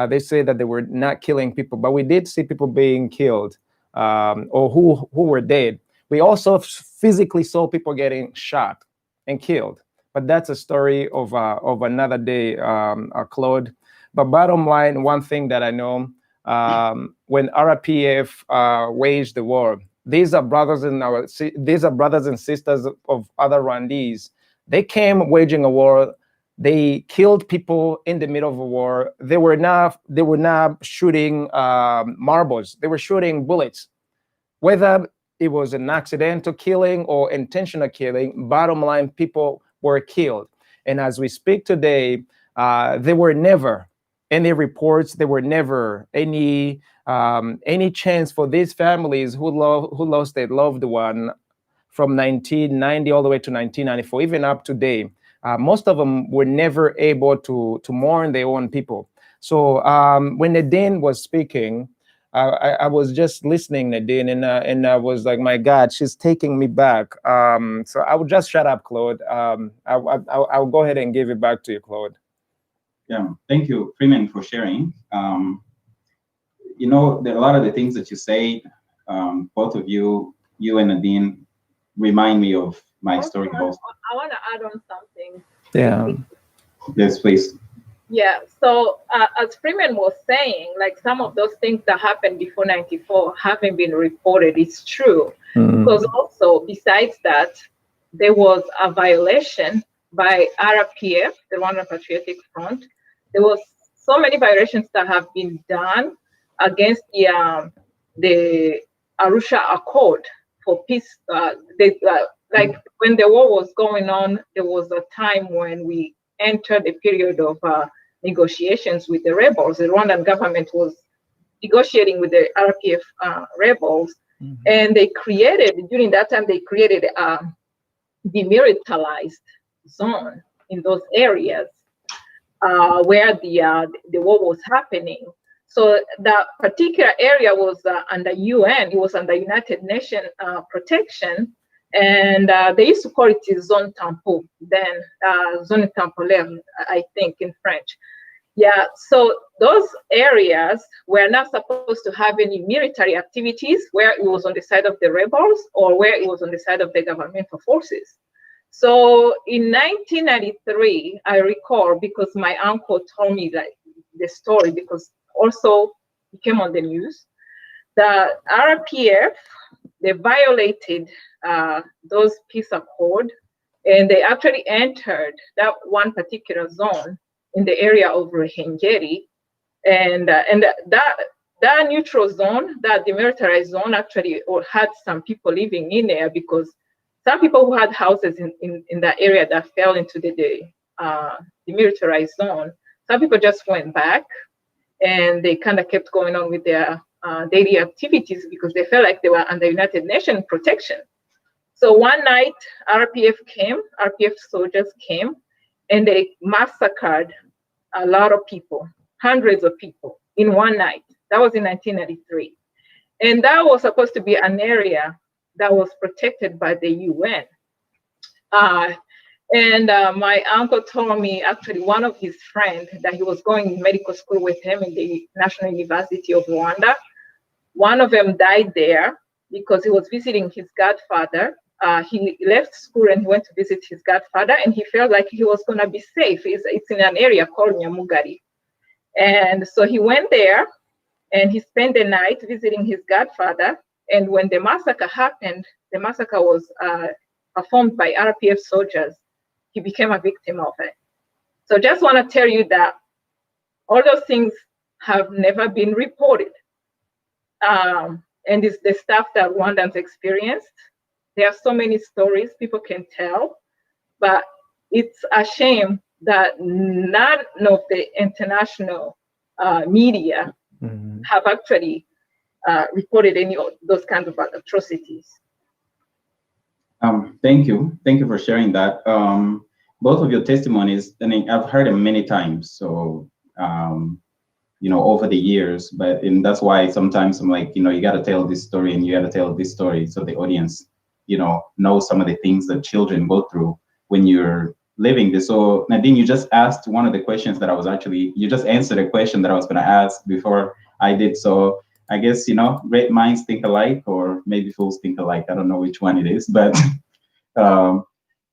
they say that they were not killing people, but we did see people being killed or who were dead. We also physically saw people getting shot and killed, but that's a story of another day, Claude. But bottom line, one thing that I know, when RPF waged the war, these are brothers and sisters of other Rwandese. They came waging a war. They killed people in the middle of a war. They were not shooting marbles. They were shooting bullets. Whether it was an accidental killing or intentional killing, bottom line, people were killed. And as we speak today, there were never any reports. There were never any chance for these families who lost their loved one from 1990 all the way to 1994, even up to date. Most of them were never able to mourn their own people. So when Nadine was speaking, I was just listening, Nadine, and I was like, my God, she's taking me back. So I will just shut up, Claude. I'll go ahead and give it back to you, Claude. Yeah, thank you, Freeman, for sharing. There are a lot of the things that you say, both of you and Nadine, remind me of my story. I want to add on something. Yeah. Yes, please. Yeah. So as Freeman was saying, like some of those things that happened before '94 haven't been reported. It's true. Because also, besides that, there was a violation by RPF, the Rwanda Patriotic Front. There was so many violations that have been done against the Arusha Accord for peace. Like when the war was going on, there was a time when we entered a period of negotiations with the rebels. The Rwandan government was negotiating with the RPF rebels, and they created, during that time, they created a demilitarized zone in those areas where the war was happening. So that particular area was under UN, it was under United Nations protection, and they used to call it Zone Tampon, then Zone Temporaire, I think in French. Yeah, so those areas were not supposed to have any military activities where it was on the side of the rebels or where it was on the side of the governmental forces. So in 1993, I recall, because my uncle told me like the story, because also it came on the news, the RPF, they violated those peace accord, and they actually entered that one particular zone in the area of Ruhengeri, and that neutral zone, that demilitarized zone, actually had some people living in there, because some people who had houses in that area that fell into the demilitarized zone, some people just went back and they kind of kept going on with their daily activities because they felt like they were under United Nations protection. So one night, RPF soldiers came, and they massacred a lot of people, hundreds of people in one night. That was in 1993. And that was supposed to be an area that was protected by the UN. My uncle told me, actually, one of his friends that he was going to medical school with him in the National University of Rwanda, one of them died there because he was visiting his godfather. He left school and he went to visit his godfather, and he felt like he was going to be safe. It's in an area called Nyamugari. And so he went there and he spent the night visiting his godfather. And when the massacre happened, the massacre was performed by RPF soldiers. He became a victim of it. So just want to tell you that all those things have never been reported. And it's the stuff that Rwandans experienced. There are so many stories people can tell, but it's a shame that none of the international media have actually reported any of those kinds of atrocities. Thank you for sharing that. Both of your testimonies, I mean, I've heard them many times, so over the years, and that's why sometimes I'm like, you got to tell this story and you got to tell this story so the audience know some of the things that children go through when you're living this. So Nadine, you just asked one of the questions that you just answered a question that I was going to ask before I did. So I guess, great minds think alike, or maybe fools think alike. I don't know which one it is, but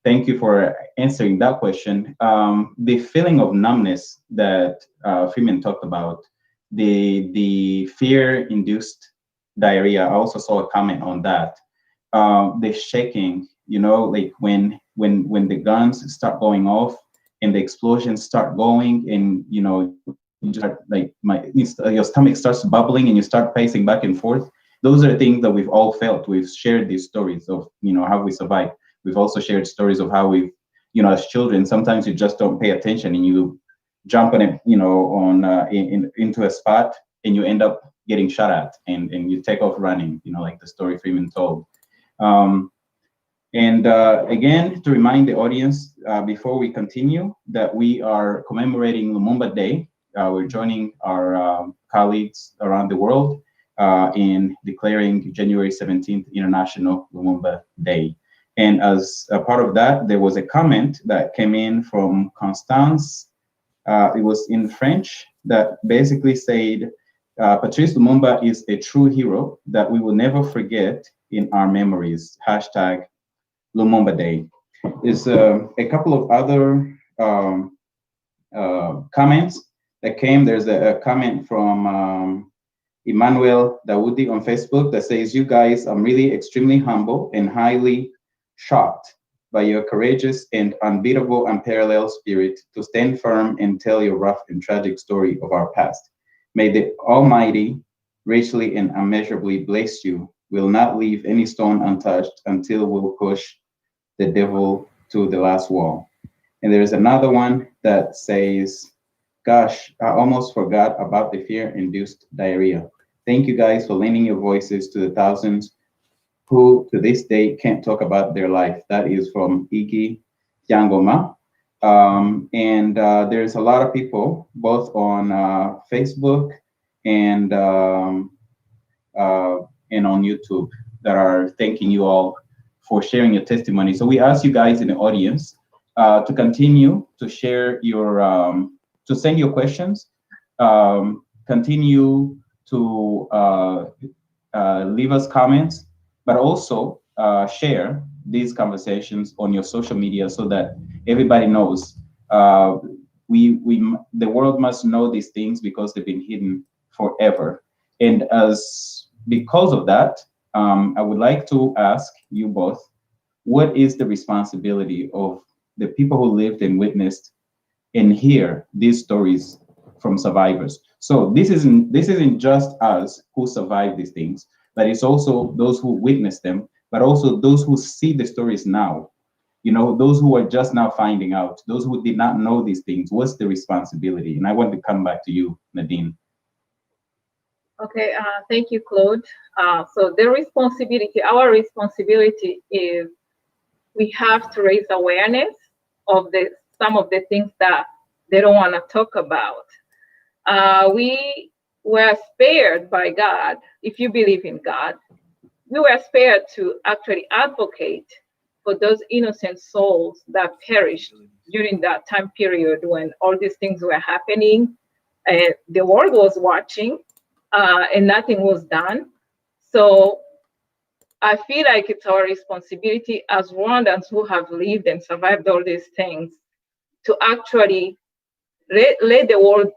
thank you for answering that question. The feeling of numbness that Freeman talked about, the fear-induced diarrhea, I also saw a comment on that. The shaking, like when the guns start going off and the explosions start going, and you just like your stomach starts bubbling and you start pacing back and forth. Those are things that we've all felt. We've shared these stories of how we survived. We've also shared stories of how we've as children, sometimes you just don't pay attention and you jump on it into a spot and you end up getting shot at and you take off running, like the story Freeman told. Again, to remind the audience before we continue that we are commemorating Lumumba Day. We're joining our colleagues around the world in declaring January 17th International Lumumba Day. And as a part of that, there was a comment that came in from Constance. It was in French that basically said, Patrice Lumumba is a true hero that we will never forget in our memories. Hashtag Lumumba Day. There's a couple of other comments that came. There's a comment from Emmanuel Dawoodi on Facebook that says, you guys, I'm really extremely humble and highly shocked by your courageous and unbeatable, unparalleled spirit to stand firm and tell your rough and tragic story of our past. May the Almighty richly and immeasurably bless you. We'll not leave any stone untouched until we'll push the devil to the last wall. And there's another one that says, Gosh, I almost forgot about the fear-induced diarrhea. Thank you guys for lending your voices to the thousands who to this day can't talk about their life. That is from Iggy Yangoma. And there's a lot of people, both on Facebook and uh, and on YouTube, that are thanking you all for sharing your testimony. So we ask you guys in the audience to continue to share your, to send your questions, continue to leave us comments, but also share these conversations on your social media so that everybody knows. The world must know these things because they've been hidden forever. And because of that, I would like to ask you both, what is the responsibility of the people who lived and witnessed and hear these stories from survivors? So this isn't just us who survived these things, but it's also those who witnessed them, but also those who see the stories now. You know, those who are just now finding out, those who did not know these things. What's the responsibility? And I want to come back to you, Nadine. Okay, thank you, Claude. So the responsibility, our responsibility is we have to raise awareness of some of the things that they don't want to talk about. We were spared by God. If you believe in God, we were spared to actually advocate for those innocent souls that perished during that time period when all these things were happening. The world was watching, and nothing was done. So I feel like it's our responsibility as Rwandans who have lived and survived all these things to actually let the world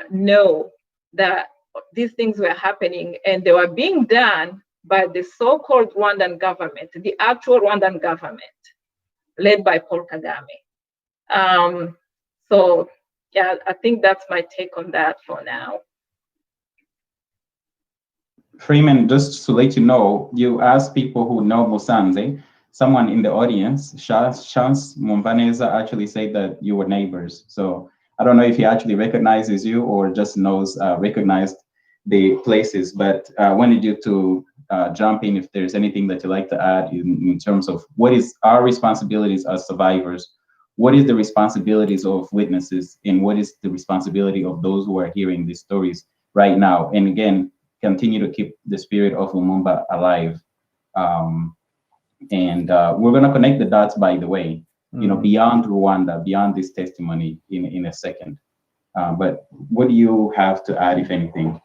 know that these things were happening and they were being done by the so-called Rwandan government, the actual Rwandan government, led by Paul Kagame. So yeah, I think that's my take on that for now. Freeman, just to let you know, you asked people who know Musanze. Someone in the audience, Chance Mumbaneza, actually said that you were neighbors. So I don't know if he actually recognizes you or just recognized the places, but I wanted you to jump in if there's anything that you'd like to add in terms of what is our responsibilities as survivors, what is the responsibilities of witnesses, and what is the responsibility of those who are hearing these stories right now. And again, continue to keep the spirit of Lumumba alive. And we're going to connect the dots, by the way, you know, beyond Rwanda, beyond this testimony in a second. But what do you have to add, if anything?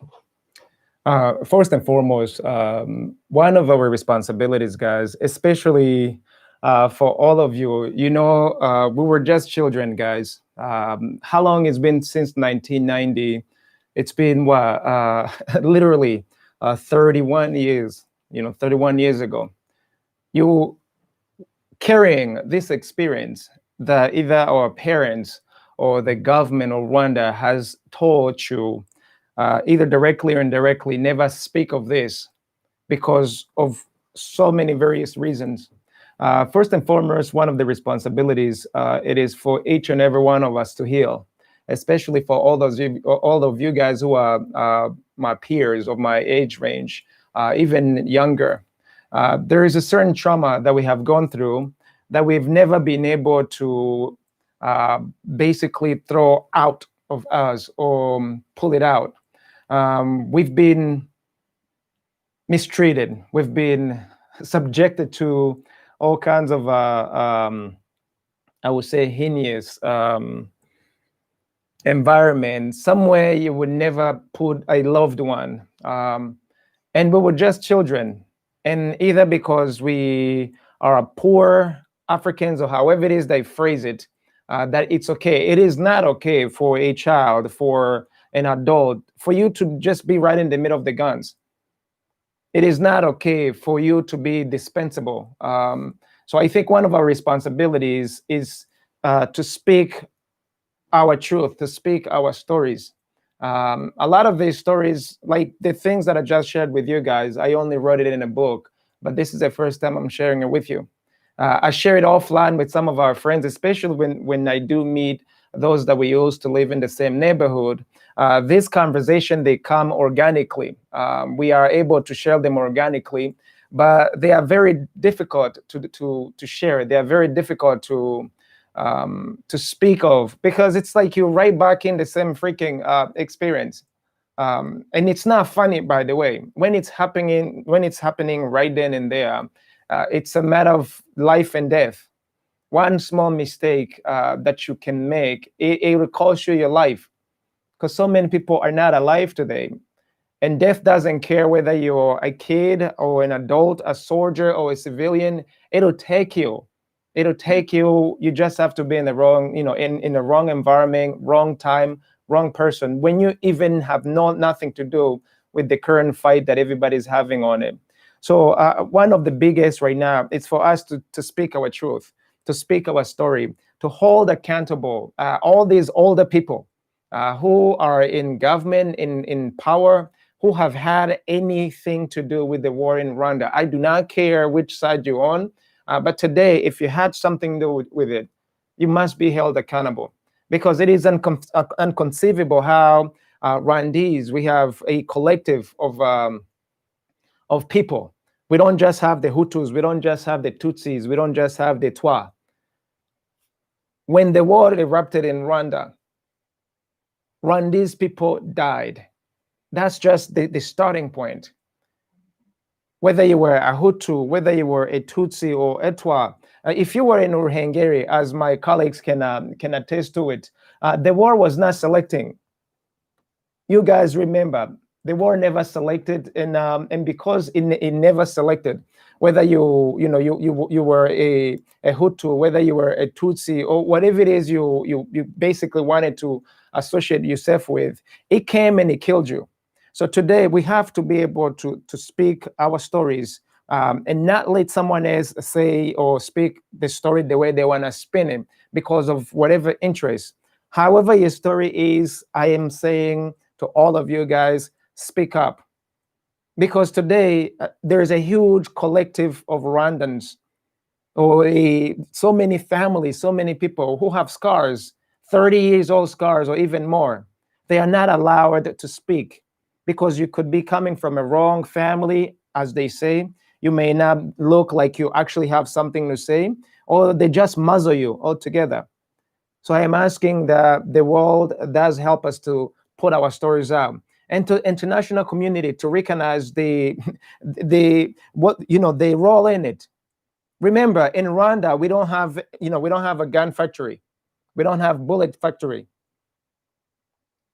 First and foremost, one of our responsibilities, guys, especially for all of you, you know, we were just children, guys. How long it's been since 1990? It's been what, literally 31 years, you know, 31 years ago. You carrying this experience that either our parents or the government of Rwanda has taught you, either directly or indirectly, never speak of this because of so many various reasons. First and foremost, one of the responsibilities, it is for each and every one of us to heal, especially for all of you guys who are my peers of my age range, even younger. There is a certain trauma that we have gone through that we've never been able to basically throw out of us or pull it out. We've been mistreated. We've been subjected to all kinds of, I would say, heinous environment, somewhere you would never put a loved one. And we were just children. And either because we are poor Africans or however it is they phrase it, that it's okay. It is not okay for a child, for an adult, for you to just be right in the middle of the guns. It is not okay for you to be dispensable. So I think one of our responsibilities is to speak our truth, to speak our stories. A lot of these stories, like the things that I just shared with you guys, I only wrote it in a book, but this is the first time I'm sharing it with you. I share it offline with some of our friends, especially when I do meet those that we used to live in the same neighborhood. This conversation, they come organically. We are able to share them organically, but they are very difficult to share. They are very difficult to speak of, because it's like you're right back in the same freaking experience. And it's not funny, by the way. When it's happening right then and there, it's a matter of life and death. One small mistake that you can make, it will cost you your life, because so many people are not alive today. And death doesn't care whether you're a kid or an adult, a soldier or a civilian. It'll take you. It'll take you. You just have to be in the wrong, in the wrong environment, wrong time, wrong person, when you even have nothing to do with the current fight that everybody's having on it. So one of the biggest right now is for us to speak our truth, to speak our story, to hold accountable all these older people who are in government, in power, who have had anything to do with the war in Rwanda. I do not care which side you're on, but today, if you had something to do with it, you must be held accountable, because it is inconceivable how Rwandese, we have a collective of people. We don't just have the Hutus, we don't just have the Tutsis, we don't just have the Twa. When the war erupted in Rwanda, Rwandese people died. That's just the starting point. Whether you were a Hutu, whether you were a Tutsi or a Twa, if you were in Ruhengeri, as my colleagues can attest to it, the war was not selecting. You guys remember, the war never selected, and because it never selected, whether you were a Hutu, whether you were a Tutsi, or whatever it is you basically wanted to associate yourself with, it came and it killed you. So today we have to be able to speak our stories, and not let someone else say or speak the story the way they want to spin it because of whatever interest. However your story is, I am saying to all of you guys, speak up. Because today there is a huge collective of Rwandans, or so many families, so many people who have scars, 30 years old scars or even more. They are not allowed to speak, because you could be coming from a wrong family, as they say. You may not look like you actually have something to say, or they just muzzle you altogether. So I am asking that the world does help us to put our stories out, and to international community to recognize the role in it. Remember, in Rwanda, we don't have a gun factory, we don't have bullet factory.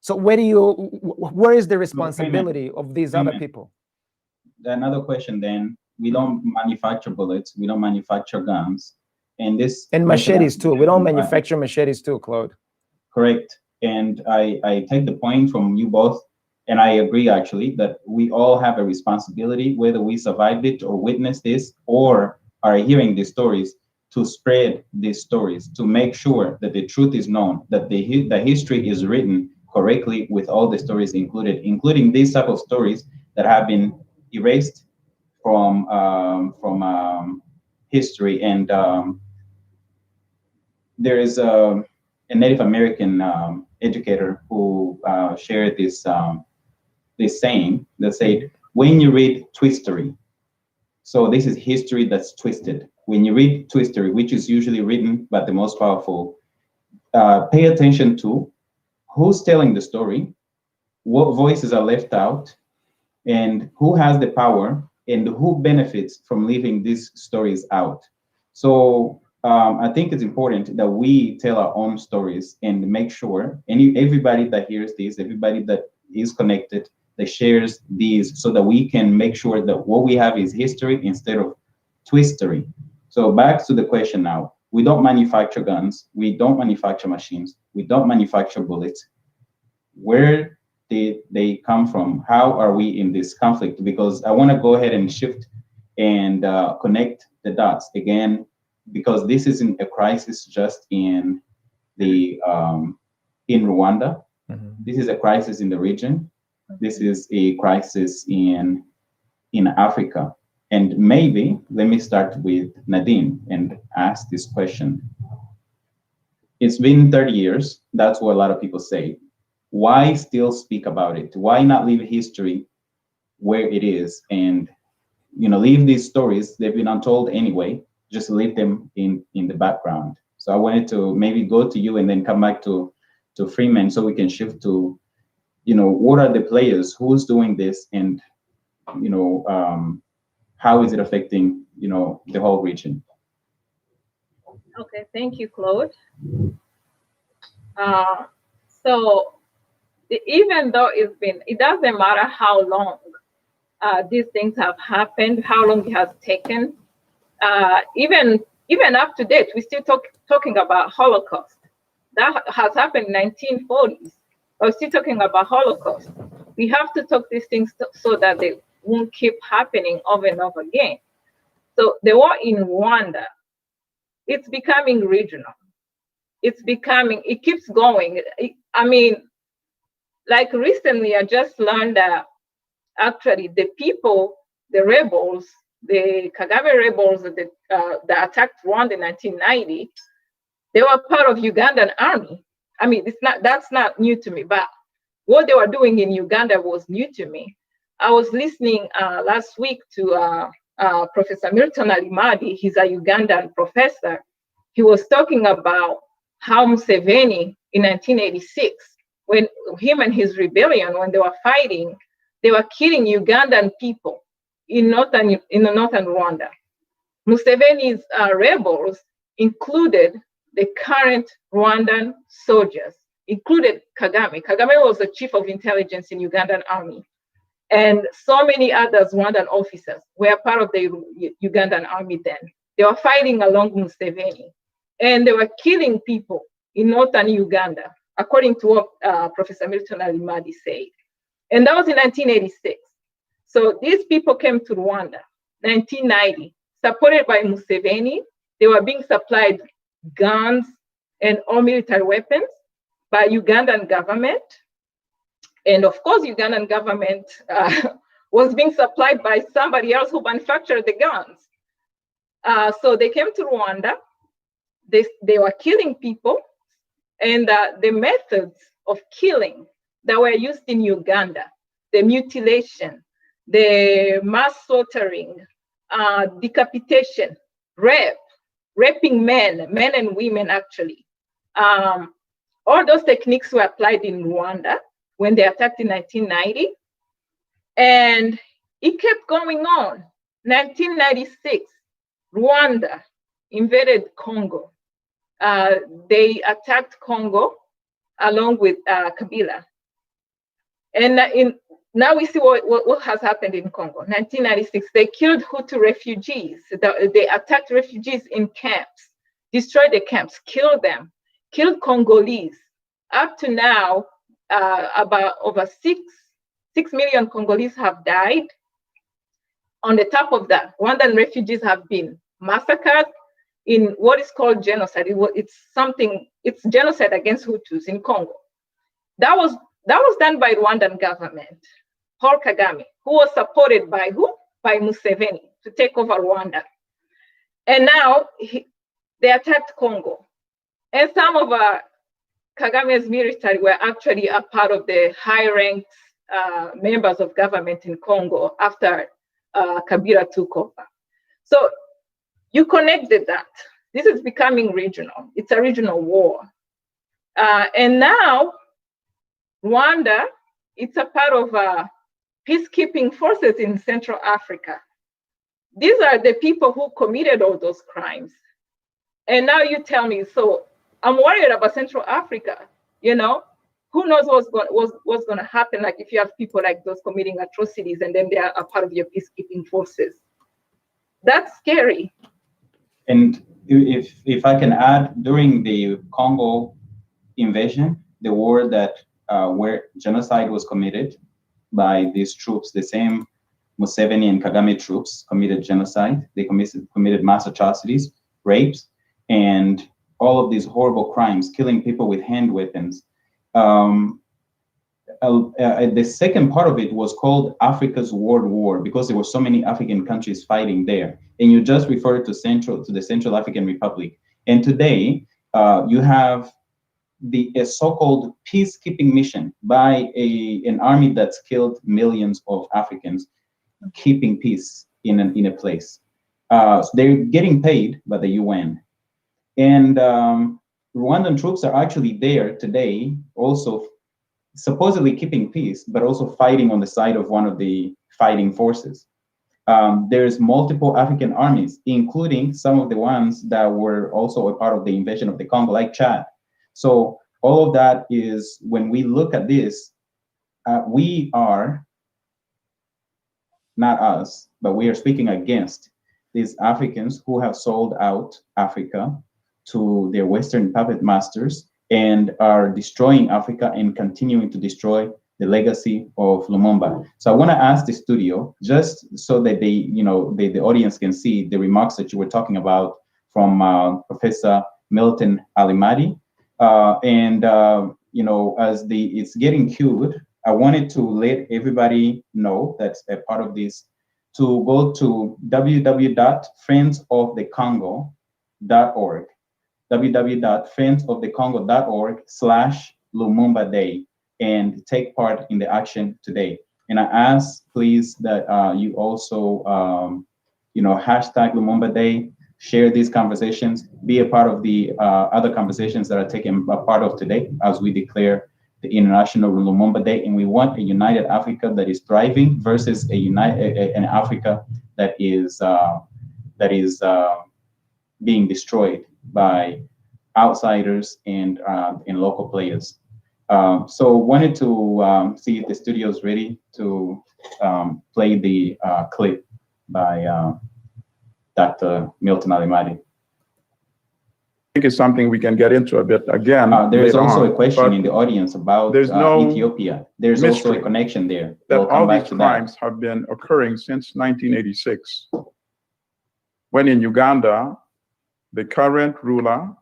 So where is the responsibility of these other people? Another question then, we don't manufacture bullets, we don't manufacture guns. And machetes too. We don't manufacture machetes too, Claude. Correct. And I take the point from you both, and I agree actually that we all have a responsibility, whether we survived it or witnessed this or are hearing these stories, to spread these stories, to make sure that the truth is known, that the history is written correctly with all the stories included, including these type of stories that have been erased from history. And there is a Native American educator who shared this saying that said, when you read twistery, so this is history that's twisted. When you read twistery, which is usually written by the most powerful, pay attention to who's telling the story, what voices are left out, and who has the power, and who benefits from leaving these stories out. So I think it's important that we tell our own stories and make sure everybody that hears this, everybody that is connected, that shares these, so that we can make sure that what we have is history instead of twistery. So back to the question now. We don't manufacture guns. We don't manufacture machines. We don't manufacture bullets. Where did they come from? How are we in this conflict? Because I want to go ahead and shift and connect the dots again, because this isn't a crisis just in Rwanda. Mm-hmm. This is a crisis in the region. This is a crisis in Africa. And maybe let me start with Nadine and ask this question. it's been 30 years. That's what a lot of people say. Why still speak about it? Why not leave history where it is and, leave these stories? They've been untold anyway. Just leave them in the background. So I wanted to maybe go to you and then come back to Freeman, so we can shift to, what are the players, who's doing this, and how is it affecting the whole region? Okay, thank you, Claude. So even though it doesn't matter how long these things have happened, how long it has taken, even up to date, we're still talking about Holocaust. That has happened in 1940s. We're still talking about Holocaust. We have to talk these things so that they won't keep happening over and over again. So the war in Rwanda, it's becoming regional. It keeps going. Like recently, I just learned that actually the people, the rebels, the Kagame rebels that attacked Rwanda in 1990, they were part of Ugandan army. That's not new to me, but what they were doing in Uganda was new to me. I was listening last week to Professor Milton Alimadi. He's a Ugandan professor. He was talking about how Museveni in 1986, when him and his rebellion, when they were fighting, they were killing Ugandan people in the northern Rwanda. Museveni's rebels included the current Rwandan soldiers, included Kagame. Kagame was the chief of intelligence in Ugandan army. And so many others, Rwandan officers, were part of the Ugandan army then. They were fighting along Museveni. And they were killing people in northern Uganda, according to what Professor Milton Alimadi said. And that was in 1986. So these people came to Rwanda, 1990, supported by Museveni. They were being supplied guns and all military weapons by Ugandan government. And of course, Ugandan government was being supplied by somebody else who manufactured the guns. So they came to Rwanda. They were killing people. And the methods of killing that were used in Uganda, the mutilation, the mass slaughtering, decapitation, raping men and women actually. All those techniques were applied in Rwanda when they attacked in 1990. And it kept going on. 1996, Rwanda invaded Congo. They attacked Congo along with Kabila. And now we see what has happened in Congo. 1996, they killed Hutu refugees. They attacked refugees in camps, destroyed the camps, killed them, killed Congolese. Up to now, about over 6 million Congolese have died. On the top of that, Rwandan refugees have been massacred in what is called genocide. It's genocide against Hutus in Congo. That was done by Rwandan government, Paul Kagame, who was supported by who? By Museveni to take over Rwanda. And now they attacked Congo. And some of Kagame's military were actually a part of the high-ranked members of government in Congo after Kabila took over. So you connected that. This is becoming regional. It's a regional war. And now Rwanda, it's a part of peacekeeping forces in Central Africa. These are the people who committed all those crimes. And now you tell me, so I'm worried about Central Africa, who knows what's going to happen, like if you have people like those committing atrocities and then they are a part of your peacekeeping forces. That's scary. And if I can add, during the Congo invasion, the war that where genocide was committed by these troops, the same Museveni and Kagame troops committed genocide. They committed mass atrocities, rapes, and all of these horrible crimes, killing people with hand weapons. The second part of it was called Africa's World War because there were so many African countries fighting there. And you just referred to the Central African Republic. And today, You have a so-called peacekeeping mission by an army that's killed millions of Africans, keeping peace in a place. So they're getting paid by the UN. And Rwandan troops are actually there today, also supposedly keeping peace, but also fighting on the side of one of the fighting forces. There's multiple African armies, including some of the ones that were also a part of the invasion of the Congo, like Chad. So all of that is, when we look at this, we are, not us, but we are speaking against these Africans who have sold out Africa to their Western puppet masters and are destroying Africa and continuing to destroy the legacy of Lumumba. So I want to ask the studio, just so that the audience can see the remarks that you were talking about from Professor Milton Alimadi. As it's getting queued, I wanted to let everybody know that's a part of this, to go to www.friendsofthecongo.org, www.friendsofthecongo.org/Lumumba Day, and take part in the action today. And I ask, please, that you also, hashtag Lumumba Day, share these conversations, be a part of the other conversations that are taken a part of today as we declare the International Lumumba Day. And we want a united Africa that is thriving versus an Africa that is being destroyed by outsiders and local players. So wanted to see if the studio is ready to play the clip by Dr. Milton Alimadi. I think it's something we can get into a bit again. There is also a question in the audience about Ethiopia. There's also a connection there. That all these crimes have been occurring since 1986, when in Uganda, the current ruler,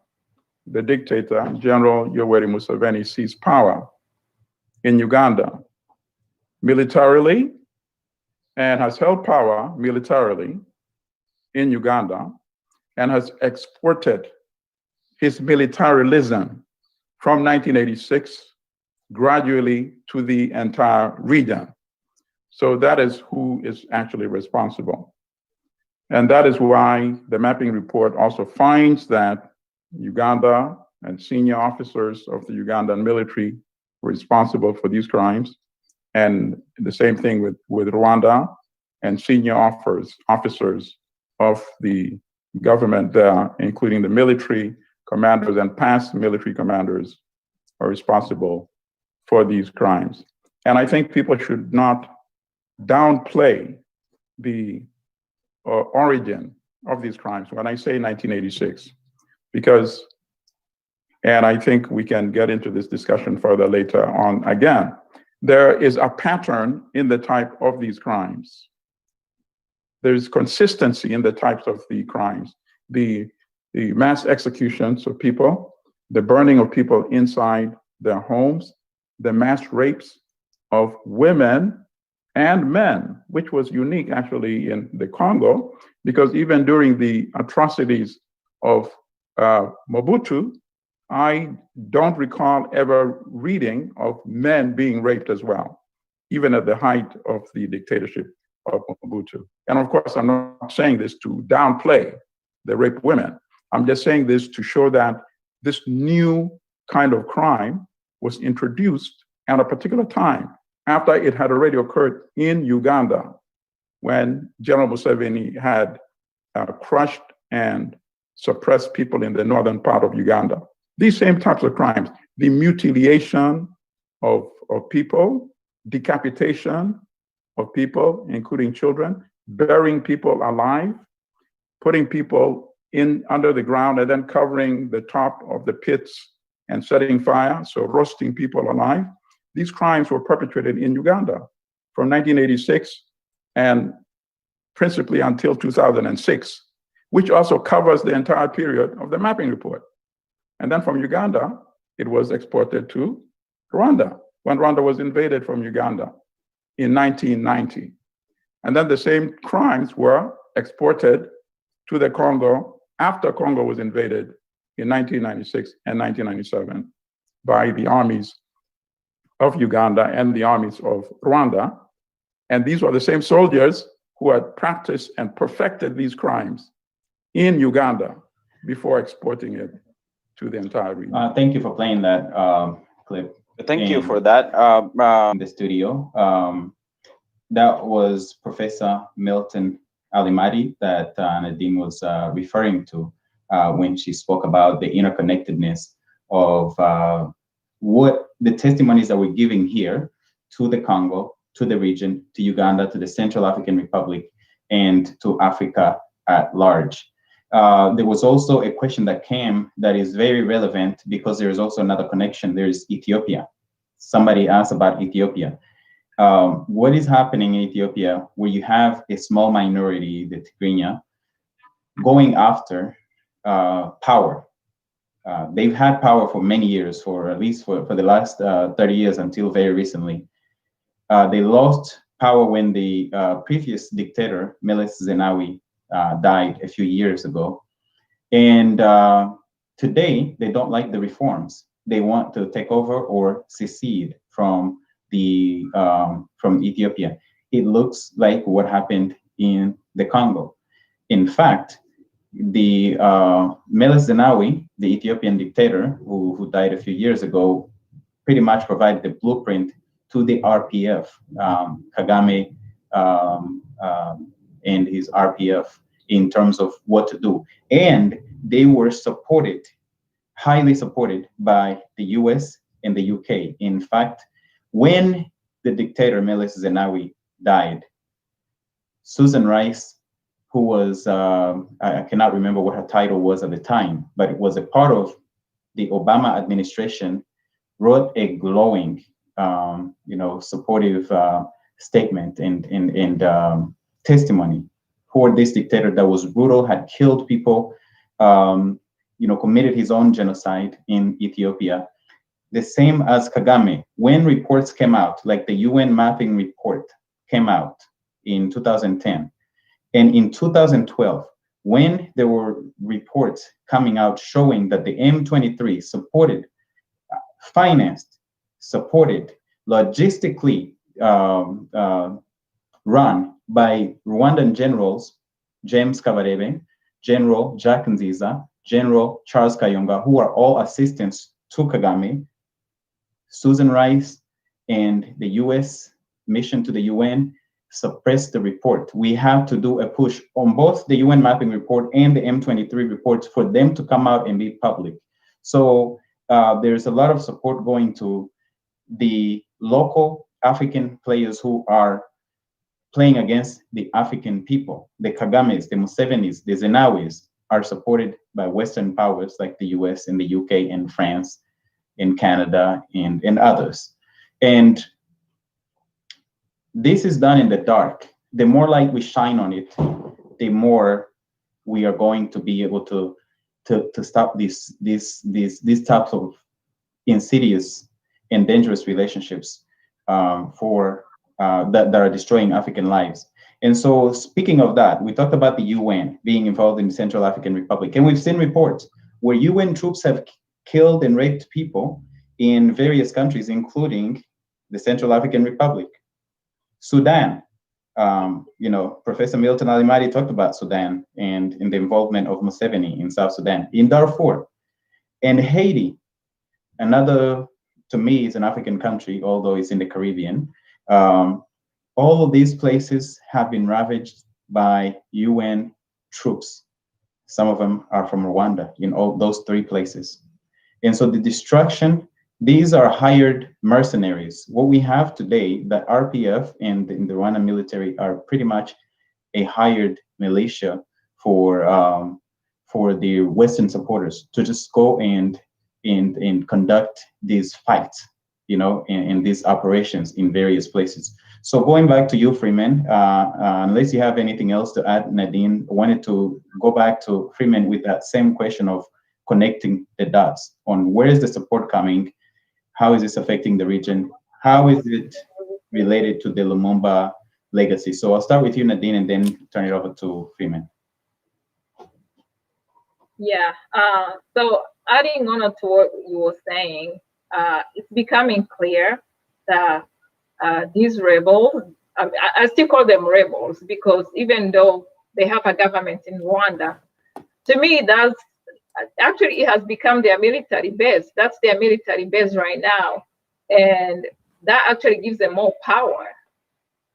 the dictator, General Yoweri Museveni, seized power in Uganda militarily and has held power militarily in Uganda and has exported his militarism from 1986 gradually to the entire region. So that is who is actually responsible. And that is why the mapping report also finds that Uganda and senior officers of the Ugandan military were responsible for these crimes. And the same thing with Rwanda, and senior officers of the government there, including the military commanders and past military commanders, are responsible for these crimes. And I think people should not downplay the origin of these crimes when I say 1986, because, and I think we can get into this discussion further later on again, there is a pattern in the type of these crimes. There's consistency in the types of the crimes, the mass executions of people, the burning of people inside their homes, the mass rapes of women and men, which was unique actually in the Congo, because even during the atrocities of Mobutu, I don't recall ever reading of men being raped as well, even at the height of the dictatorship of Mobutu. And of course, I'm not saying this to downplay the rape women. I'm just saying this to show that this new kind of crime was introduced at a particular time after it had already occurred in Uganda, when General Museveni had crushed and suppressed people in the northern part of Uganda. These same types of crimes, the mutilation of people, decapitation of people, including children, burying people alive, putting people in under the ground and then covering the top of the pits and setting fire, so roasting people alive. These crimes were perpetrated in Uganda from 1986 and principally until 2006, which also covers the entire period of the mapping report. And then from Uganda, it was exported to Rwanda, when Rwanda was invaded from Uganda in 1990. And then the same crimes were exported to the Congo after Congo was invaded in 1996 and 1997 by the armies of Uganda and the armies of Rwanda. And these were the same soldiers who had practiced and perfected these crimes in Uganda before exporting it to the entire region. Thank you for playing that clip. Thank you for that. In the studio. That was Professor Milton Alimadi that Nadine was referring to when she spoke about the interconnectedness of what the testimonies that we're giving here to the Congo, to the region, to Uganda, to the Central African Republic, and to Africa at large. There was also a question that came that is very relevant because there is also another connection. There's Ethiopia. Somebody asked about Ethiopia. What is happening in Ethiopia where you have a small minority, the Tigrinya, going after power? They've had power for many years, for at least for the last 30 years until very recently. They lost power when the previous dictator, Meles Zenawi, died a few years ago. And today, they don't like the reforms. They want to take over or secede from Ethiopia. It looks like what happened in the Congo. In fact, the Meles Zenawi, the Ethiopian dictator who died a few years ago, pretty much provided the blueprint to the RPF, Kagame and his RPF, in terms of what to do. And they were supported, highly supported by the US and the UK. In fact, when the dictator Meles Zenawi died, Susan Rice, who was, I cannot remember what her title was at the time, but it was a part of the Obama administration, wrote a glowing, supportive statement and testimony for this dictator that was brutal, had killed people, committed his own genocide in Ethiopia. The same as Kagame. When reports came out, like the UN mapping report came out in 2010, and in 2012, when there were reports coming out showing that the M23 supported, financed, supported, logistically run by Rwandan generals, James Kabarebe, General Jack Nziza, General Charles Kayonga, who are all assistants to Kagame, Susan Rice and the US mission to the UN suppressed the report. We have to do a push on both the UN mapping report and the M23 reports for them to come out and be public. So there's a lot of support going to the local African players who are playing against the African people. The Kagames, the Musevenis, the Zenawis are supported by Western powers like the US and the UK and France and Canada and others. And this is done in the dark. The more light we shine on it, the more we are going to be able to stop these types of insidious and dangerous relationships that are destroying African lives. And so, speaking of that, we talked about the UN being involved in the Central African Republic, and we've seen reports where UN troops have killed and raped people in various countries, including the Central African Republic, Sudan. Professor Milton Alimadi talked about Sudan and in the involvement of Museveni in South Sudan, in Darfur, and Haiti. Another, to me, is an African country, although it's in the Caribbean. All of these places have been ravaged by UN troops. Some of them are from Rwanda, in all those three places. And so the destruction, these are hired mercenaries. What we have today, the RPF and the Rwanda military are pretty much a hired militia for the Western supporters to just go and conduct these fights, in these operations in various places. So going back to you, Freeman, unless you have anything else to add, Nadine, I wanted to go back to Freeman with that same question of connecting the dots on where is the support coming, how is this affecting the region, how is it related to the Lumumba legacy. So I'll start with you, Nadine, and then turn it over to Freeman. Yeah. So adding on to what you were saying, it's becoming clear that these rebels, I still call them rebels because even though they have a government in Rwanda, to me, that's actually it has become their military base. That's their military base right now. And that actually gives them more power.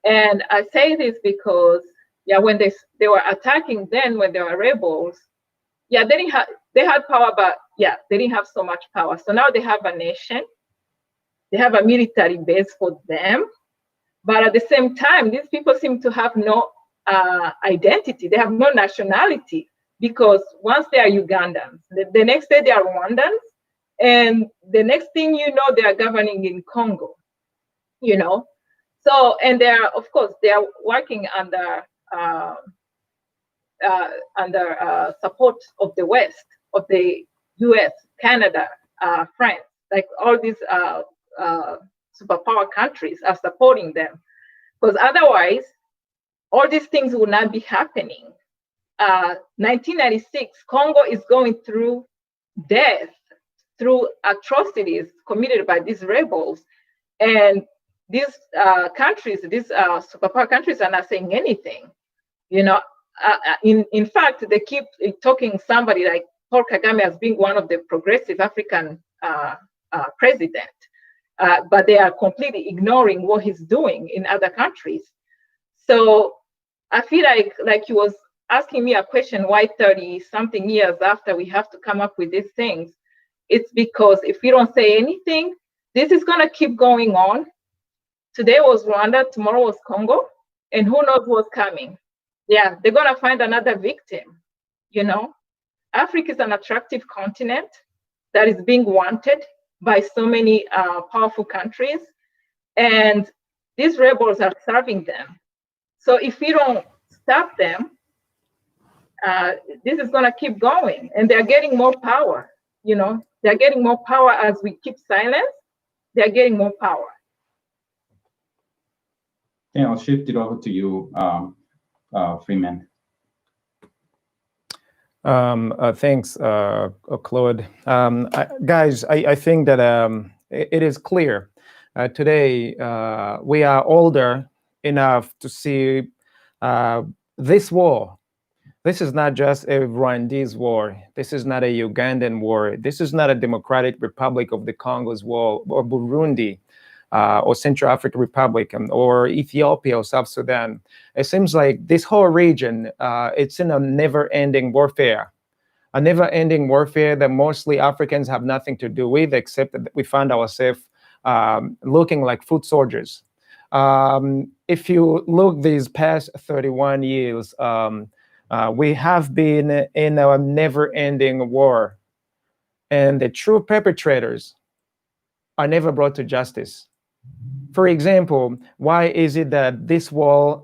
And I say this because, yeah, when they were attacking then when they were rebels, yeah, they had power, but yeah, they didn't have so much power. So now they have a nation, they have a military base for them, but at the same time, these people seem to have no identity. They have no nationality because once they are Ugandans, the next day they are Rwandans, and the next thing you know, they are governing in Congo. You know, so and they are, of course, they are working under support of the West, of the U.S., Canada, France, like all these superpower countries are supporting them. Because otherwise, all these things would not be happening. 1996, Congo is going through death, through atrocities committed by these rebels. And these countries, these superpower countries are not saying anything. You know, in fact, they keep talking somebody like Paul Kagame as being one of the progressive African president, but they are completely ignoring what he's doing in other countries. So I feel like he was asking me a question, why 30 something years after we have to come up with these things? It's because if we don't say anything, this is going to keep going on. Today was Rwanda, tomorrow was Congo, and who knows what's coming. Yeah, they're going to find another victim. You know, Africa is an attractive continent that is being wanted by so many powerful countries, and these rebels are serving them. So if we don't stop them, this is going to keep going, and they're getting more power. You know, they're getting more power as we keep silence. They're getting more power. Yeah, I'll shift it over to you, Freeman. Thanks, Claude. Guys, I think that it is clear today we are older enough to see this war. This is not just a Rwandese war. This is not a Ugandan war. This is not a Democratic Republic of the Congo's war, or Burundi, or Central African Republic, or Ethiopia, or South Sudan. It seems like this whole region, it's in a never-ending warfare. A never-ending warfare that mostly Africans have nothing to do with, except that we find ourselves looking like foot soldiers. If you look these past 31 years, we have been in a never-ending war, and the true perpetrators are never brought to justice. For example, why is it that this war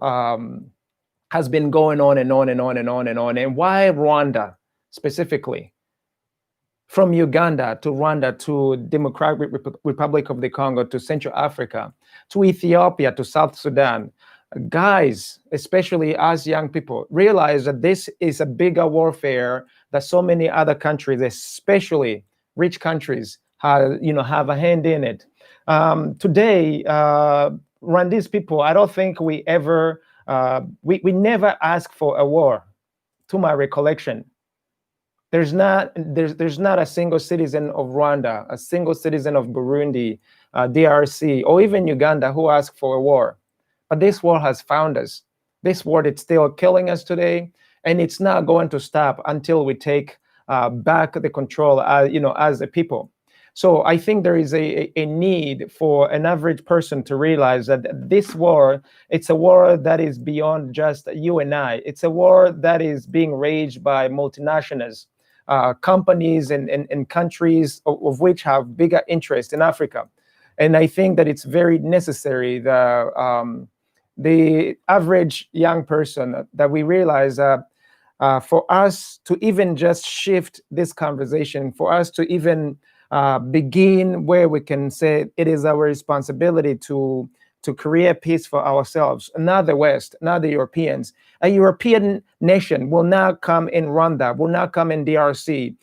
has been going on and on and on and on and on, and why Rwanda specifically? From Uganda to Rwanda to Democratic Republic of the Congo to Central Africa to Ethiopia to South Sudan. Guys, especially as young people, realize that this is a bigger warfare that so many other countries, especially rich countries, have a hand in it. Today, Rwandese people, I don't think we ever, we never asked for a war, to my recollection. There's not a single citizen of Rwanda, a single citizen of Burundi, DRC, or even Uganda who asked for a war. But this war has found us. This war is still killing us today, and it's not going to stop until we take back the control, as a people. So I think there is a need for an average person to realize that this war, it's a war that is beyond just you and I. It's a war that is being waged by multinationals, companies and countries of which have bigger interest in Africa. And I think that it's very necessary that the average young person, that we realize that for us to even just shift this conversation, for us to even begin where we can say it is our responsibility to to create peace for ourselves, not the West, not the Europeans. A European nation will not come in Rwanda, will not come in DRC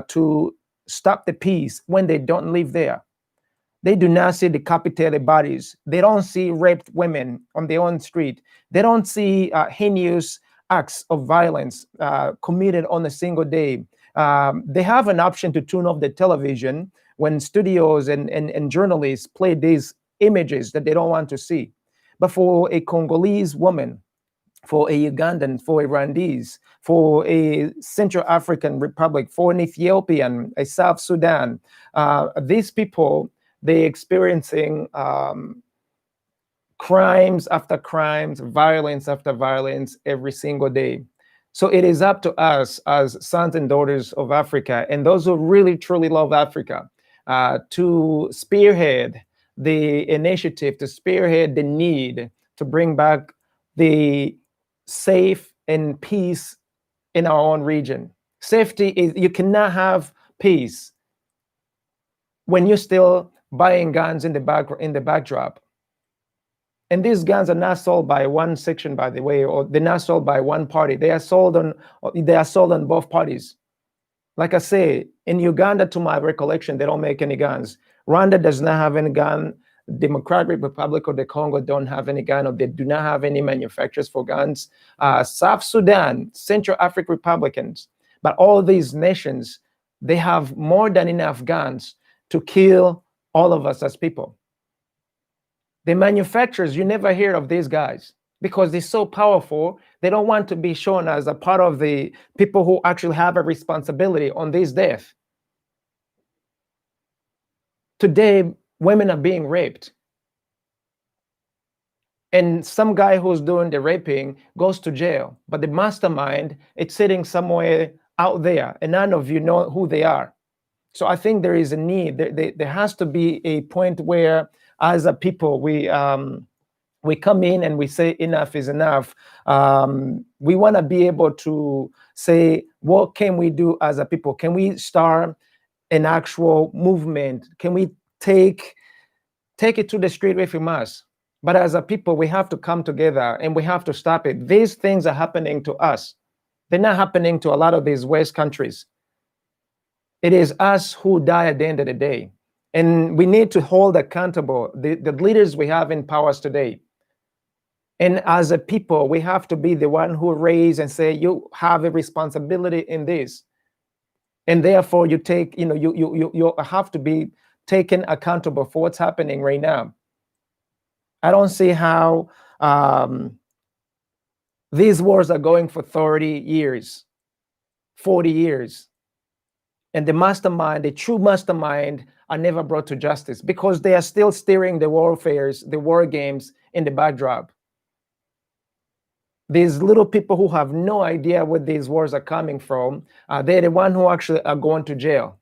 to stop the peace when they don't live there. They do not see decapitated bodies. They don't see raped women on their own street. They don't see heinous acts of violence committed on a single day. They have an option to tune off the television when studios and journalists play these images that they don't want to see. But for a Congolese woman, for a Ugandan, for a Rwandese, for a Central African Republic, for an Ethiopian, a South Sudan, these people, they're experiencing crimes after crimes, violence after violence every single day. So it is up to us as sons and daughters of Africa, and those who really truly love Africa, to spearhead the initiative, to spearhead the need to bring back the safe and peace in our own region. Safety is, you cannot have peace when you're still buying guns in the backdrop. And these guns are not sold by one section, by the way, or they're not sold by one party. They are sold on both parties. Like I say, in Uganda, to my recollection, they don't make any guns. Rwanda does not have any gun. Democratic Republic of the Congo don't have any gun, or they do not have any manufacturers for guns. South Sudan, Central African Republicans, but all these nations, they have more than enough guns to kill all of us as people. The manufacturers, you never hear of these guys because they're so powerful. They don't want to be shown as a part of the people who actually have a responsibility on this death. Today, women are being raped. And some guy who's doing the raping goes to jail, but the mastermind, it's sitting somewhere out there, and none of you know who they are. So I think there is a need. There has to be a point where, as a people, we come in and we say enough is enough. We want to be able to say, what can we do as a people? Can we start an actual movement? Can we take it to the street with us? But as a people, we have to come together and we have to stop it. These things are happening to us. They're not happening to a lot of these West countries. It is us who die at the end of the day. And we need to hold accountable the leaders we have in powers today. And as a people, we have to be the one who raise and say, you have a responsibility in this. And therefore you take, you have to be taken accountable for what's happening right now. I don't see how these wars are going for 30 years, 40 years. And the mastermind, the true mastermind, are never brought to justice because they are still steering the warfares, the war games in the backdrop. These little people who have no idea where these wars are coming from, they're the ones who actually are going to jail.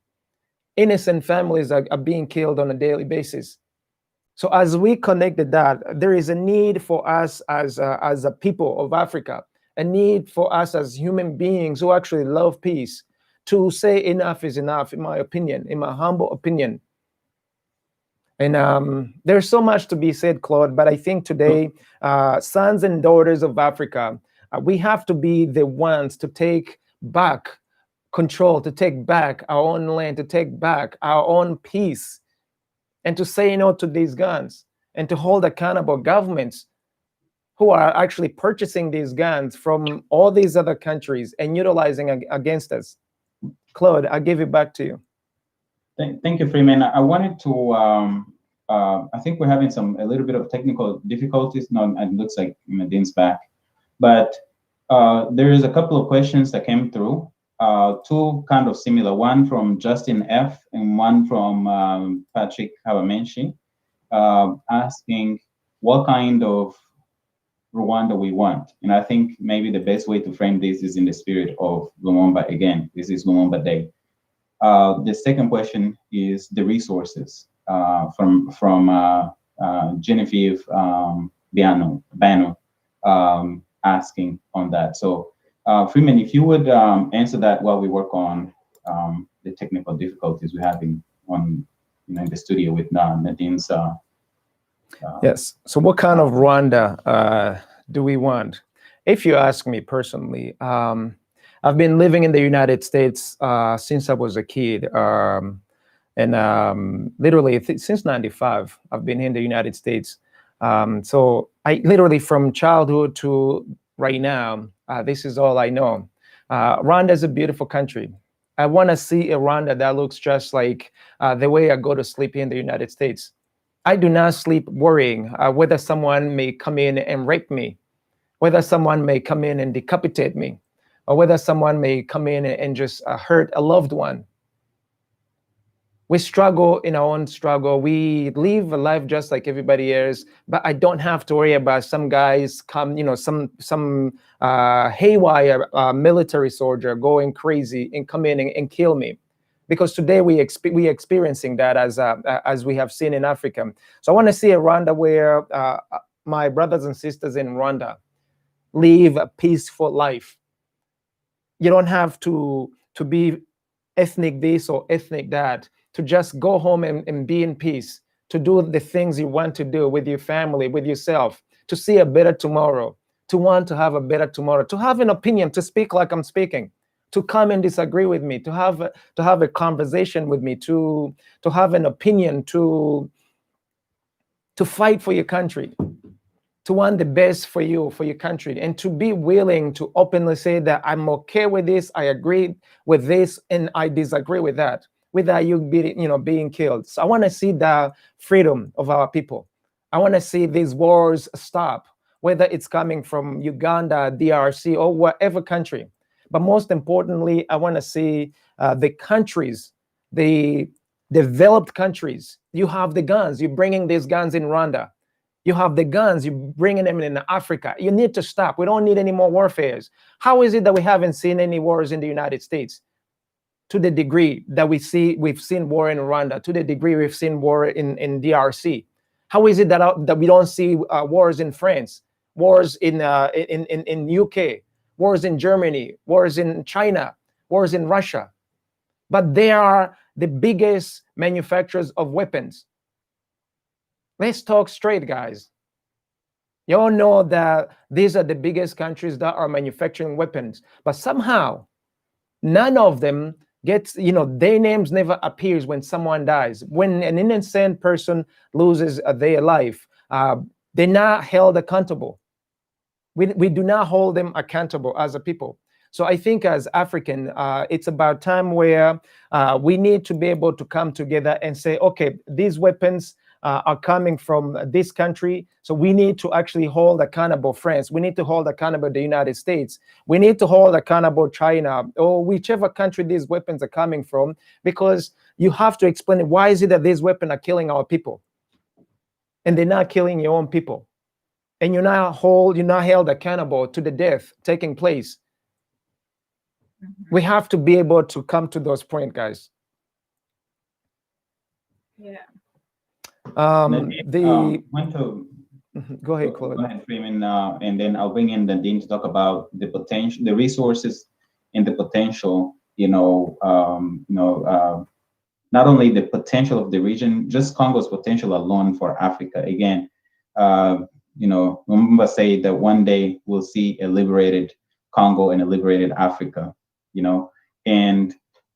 Innocent families are being killed on a daily basis. So as we connected that, there is a need for us as a people of Africa, a need for us as human beings who actually love peace, to say enough is enough, in my opinion, in my humble opinion. And there's so much to be said, Claude, but I think today, sons and daughters of Africa, we have to be the ones to take back control, to take back our own land, to take back our own peace, and to say no to these guns, and to hold accountable governments who are actually purchasing these guns from all these other countries and utilizing against us. Claude, I'll give it back to you. Thank you, Freeman. I wanted to, I think we're having a little bit of technical difficulties. No, it looks like Nadine's back. But there is a couple of questions that came through, two kind of similar, one from Justin F. and one from Patrick Hawamenshi, asking what kind of Rwanda we want. And I think maybe the best way to frame this is in the spirit of Lumumba again. This is Lumumba Day. The second question is the resources from Genevieve Bano asking on that. So Freeman, if you would answer that while we work on the technical difficulties we're having in the studio with Nadine's Yes. So what kind of Rwanda do we want? If you ask me personally, I've been living in the United States since I was a kid. Literally since 95, I've been in the United States. So I literally from childhood to right now, this is all I know. Rwanda is a beautiful country. I want to see a Rwanda that looks just like the way I go to sleep in the United States. I do not sleep worrying whether someone may come in and rape me, whether someone may come in and decapitate me, or whether someone may come in and just hurt a loved one. We struggle in our own struggle. We live a life just like everybody else, but I don't have to worry about some guys come, some haywire military soldier going crazy and come in and kill me. Because today we experiencing that as we have seen in Africa. So I want to see a Rwanda where my brothers and sisters in Rwanda live a peaceful life. You don't have to be ethnic this or ethnic that, to just go home and be in peace, to do the things you want to do with your family, with yourself, to see a better tomorrow, to want to have a better tomorrow, to have an opinion, to speak like I'm speaking, to come and disagree with me, to have a conversation with me, to have an opinion, to fight for your country, to want the best for you, for your country, and to be willing to openly say that I'm okay with this, I agree with this, and I disagree with that, without you being killed. So I want to see the freedom of our people. I want to see these wars stop, whether it's coming from Uganda, DRC, or whatever country. But most importantly, I want to see the countries, the developed countries. You have the guns. You're bringing these guns in Rwanda. You have the guns. You're bringing them in Africa. You need to stop. We don't need any more warfares. How is it that we haven't seen any wars in the United States? To the degree that we've seen war in Rwanda, to the degree we've seen war in DRC. How is it that we don't see wars in France, wars in UK, wars in Germany, wars in China, wars in Russia? But they are the biggest manufacturers of weapons. Let's talk straight, guys. You all know that these are the biggest countries that are manufacturing weapons, but somehow none of them gets, their names never appears when someone dies. When an innocent person loses their life, they're not held accountable. We do not hold them accountable as a people. So I think as African, it's about time where we need to be able to come together and say, okay, these weapons are coming from this country, so we need to actually hold accountable France. We need to hold accountable the United States. We need to hold accountable China, or whichever country these weapons are coming from, because you have to explain why is it that these weapons are killing our people, and they're not killing your own people, and you're not held accountable to the death taking place. We have to be able to come to those points, guys. Yeah. Want to go ahead, Claude. Go ahead, Freeman, and then I'll bring in Nadine to talk about the potential, the resources, and the potential. Not only the potential of the region, just Congo's potential alone for Africa. Again, Lumumba said that one day we'll see a liberated Congo and a liberated Africa. And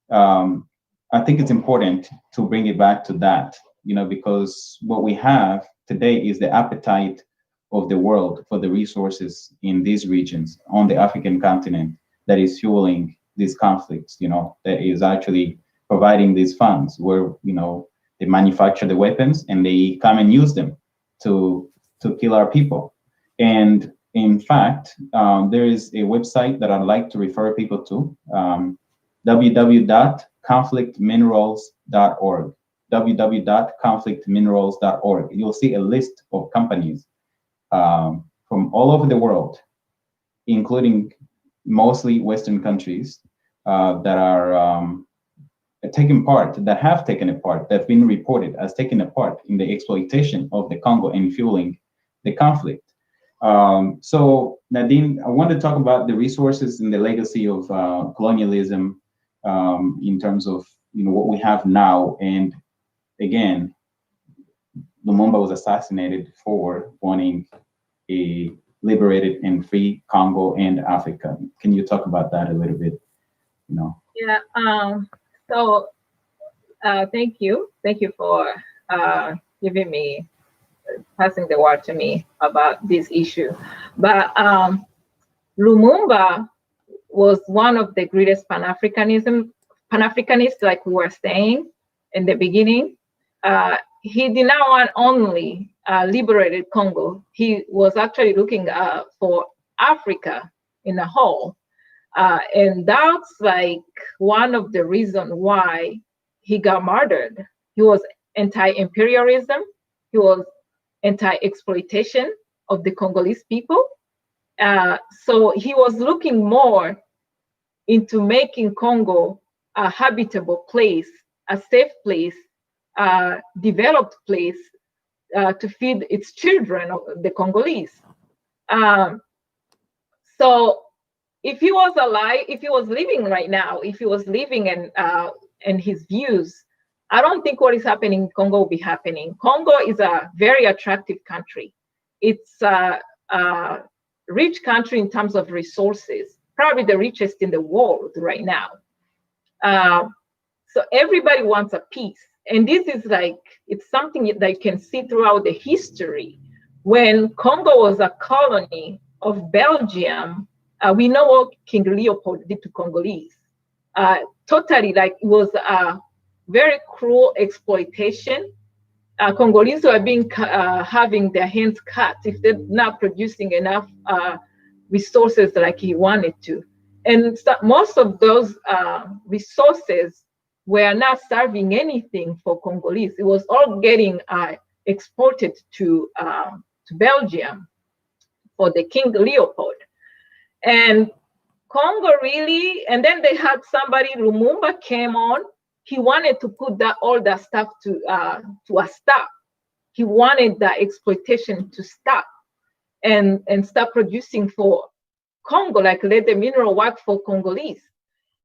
I think it's important to bring it back to that. Because what we have today is the appetite of the world for the resources in these regions on the African continent that is fueling these conflicts, that is actually providing these funds where, they manufacture the weapons and they come and use them to kill our people. And in fact, there is a website that I'd like to refer people to, www.conflictminerals.org. www.conflictminerals.org. You'll see a list of companies from all over the world, including mostly Western countries that are have taken a part, that have been reported as taking a part in the exploitation of the Congo and fueling the conflict. So Nadine, I want to talk about the resources and the legacy of colonialism in terms of what we have now, and again, Lumumba was assassinated for wanting a liberated and free Congo and Africa. Can you talk about that a little bit? You know? Yeah. So thank you for giving me, passing the word to me about this issue. But Lumumba was one of the greatest Pan-Africanists, like we were saying in the beginning. He did not want only liberated Congo. He was actually looking for Africa in a whole. And that's like one of the reasons why he got murdered. He was anti-imperialism. He was anti-exploitation of the Congolese people. So he was looking more into making Congo a habitable place, a safe place, developed place to feed its children, the Congolese. So if he was alive, if he was living right now, if he was living in his views, I don't think what is happening in Congo will be happening. Congo is a very attractive country. It's a rich country in terms of resources, probably the richest in the world right now. So everybody wants a peace. And this is like, it's something that you can see throughout the history. When Congo was a colony of Belgium, we know what King Leopold did to Congolese. Totally, like, it was a very cruel exploitation. Congolese were being having their hands cut if they're not producing enough resources like he wanted to. And so most of those resources were not serving anything for Congolese. It was all getting exported to Belgium for the King Leopold. And Congo really, and then they had somebody, Lumumba came on. He wanted to put all that stuff to a stop. He wanted that exploitation to stop and start producing for Congo, like let the mineral work for Congolese.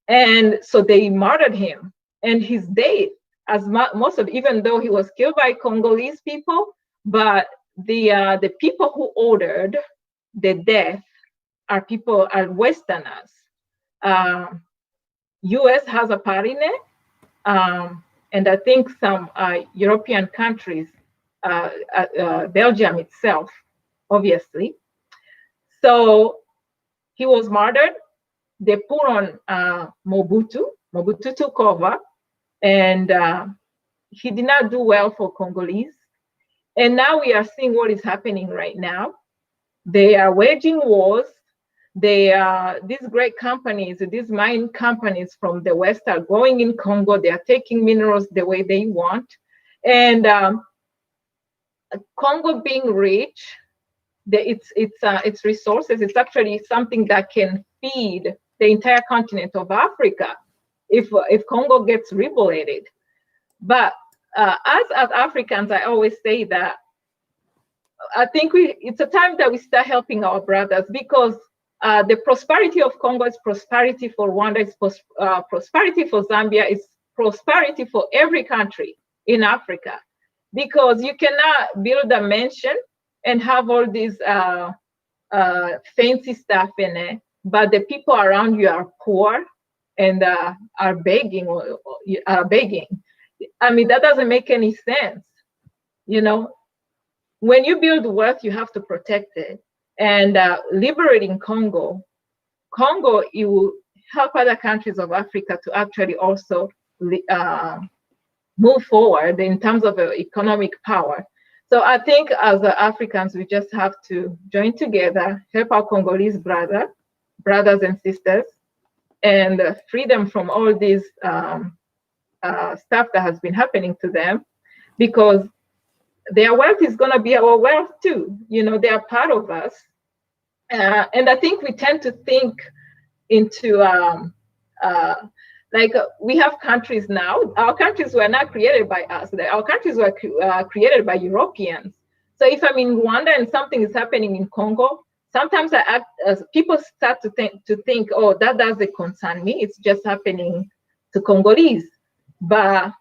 And so they murdered him. And he's dead, as most of, even though he was killed by Congolese people, but the people who ordered the death are Westerners. US has a part in it, and I think some European countries, Belgium itself, obviously. So he was murdered. They put on Mobutu. Mobutu took over, and he did not do well for Congolese. And now we are seeing what is happening right now. They are waging wars. These great companies, these mine companies from the West are going in Congo. They are taking minerals the way they want. And Congo being rich, its resources, it's actually something that can feed the entire continent of Africa if Congo gets liberated. But as Africans, I always say that I think it's a time that we start helping our brothers, because the prosperity of Congo is prosperity for Rwanda, it's prosperity for Zambia, it's prosperity for every country in Africa. Because you cannot build a mansion and have all these fancy stuff in it, but the people around you are poor and are begging. I mean, that doesn't make any sense. You know, when you build wealth, you have to protect it. And liberating Congo, it will help other countries of Africa to actually also move forward in terms of economic power. So I think as Africans, we just have to join together, help our Congolese brothers and sisters, and free them from all this stuff that has been happening to them, because their wealth is going to be our wealth too. You know, they are part of us. And I think we tend to think into, like we have countries now. Our countries were not created by us. Our countries were created by Europeans. So if I'm in Rwanda and something is happening in Congo, sometimes people start to think, oh, that doesn't concern me. It's just happening to Congolese. But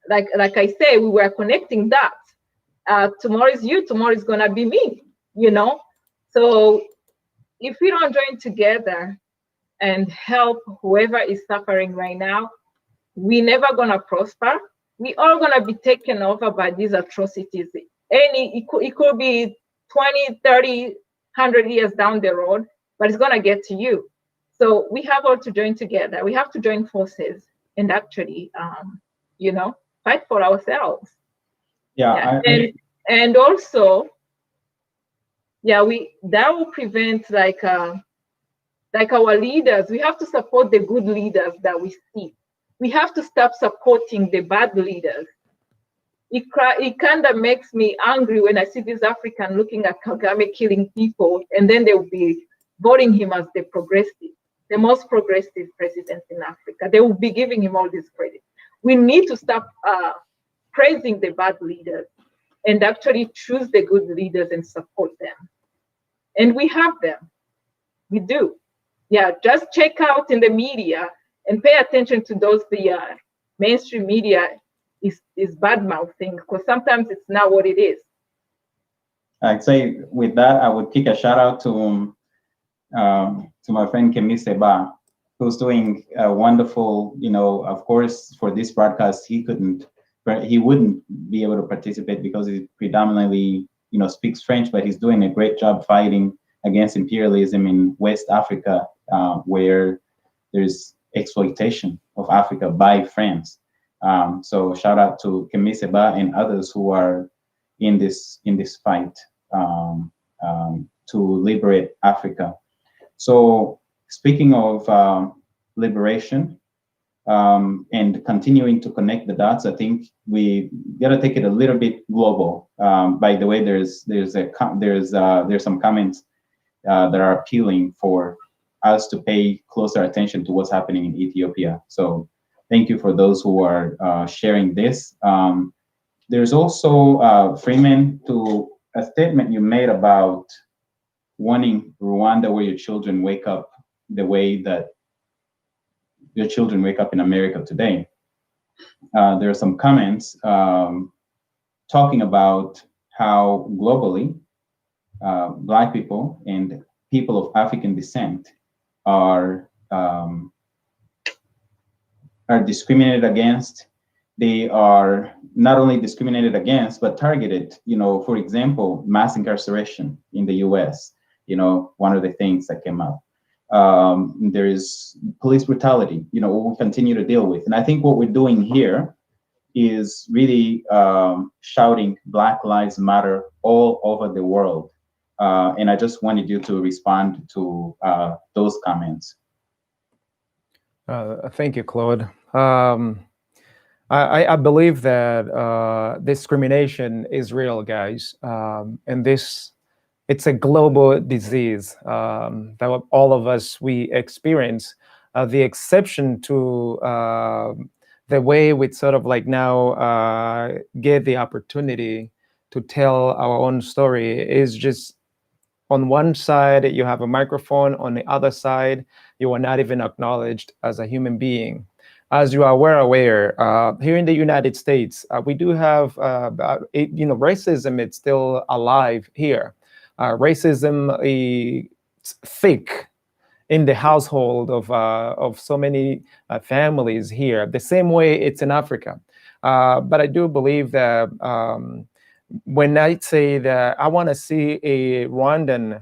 like I say, we were connecting dots. tomorrow is you, tomorrow is gonna be me, you know? So if we don't join together and help whoever is suffering right now, we're never gonna prosper. We all gonna be taken over by these atrocities. It could be 20, 30, 100 years down the road, but it's gonna get to you. So we have all to join together. We have to join forces and actually, you know, fight for ourselves. Yeah, And also, yeah, that will prevent like our leaders. We have to support the good leaders that we see. We have to stop supporting the bad leaders. It kind of makes me angry when I see these Africans looking at Kagame killing people, and then they will be voting him as the most progressive president in Africa. They will be giving him all this credit. We need to stop praising the bad leaders and actually choose the good leaders and support them. And we have them. We do. Yeah, just check out in the media and pay attention to those the mainstream media is bad mouthing, because sometimes it's not what it is. I'd say with that, I would kick a shout out to my friend Kemi Seba, who's doing a wonderful, you know, of course, for this broadcast, he wouldn't be able to participate because he predominantly, you know, speaks French, but he's doing a great job fighting against imperialism in West Africa, where there's exploitation of Africa by France. So shout out to Kemi Seba and others who are in this fight to liberate Africa. So speaking of liberation and continuing to connect the dots, I think we gotta take it a little bit global. By the way, there's some comments that are appealing for us to pay closer attention to what's happening in Ethiopia. So thank you for those who are sharing this. There's also, Freeman, to a statement you made about wanting Rwanda where your children wake up the way that your children wake up in America today. There are some comments talking about how globally Black people and people of African descent are discriminated against. They are not only discriminated against, but targeted. You know, for example, mass incarceration in the US, you know, one of the things that came up. There is police brutality, you know, what we continue to deal with. And I think what we're doing here is really shouting Black Lives Matter all over the world. And I just wanted you to respond to those comments. Thank you, Claude. I believe that discrimination is real, guys, and it's a global disease that all of us we experience. The exception to the way we sort of like now get the opportunity to tell our own story is just on one side you have a microphone, on the other side you are not even acknowledged as a human being. As you are aware, here in the United States, we do have, racism. It's still alive here. Racism is thick in the household of so many families here. The same way it's in Africa. But I do believe that when I say that I want to see a Rwandan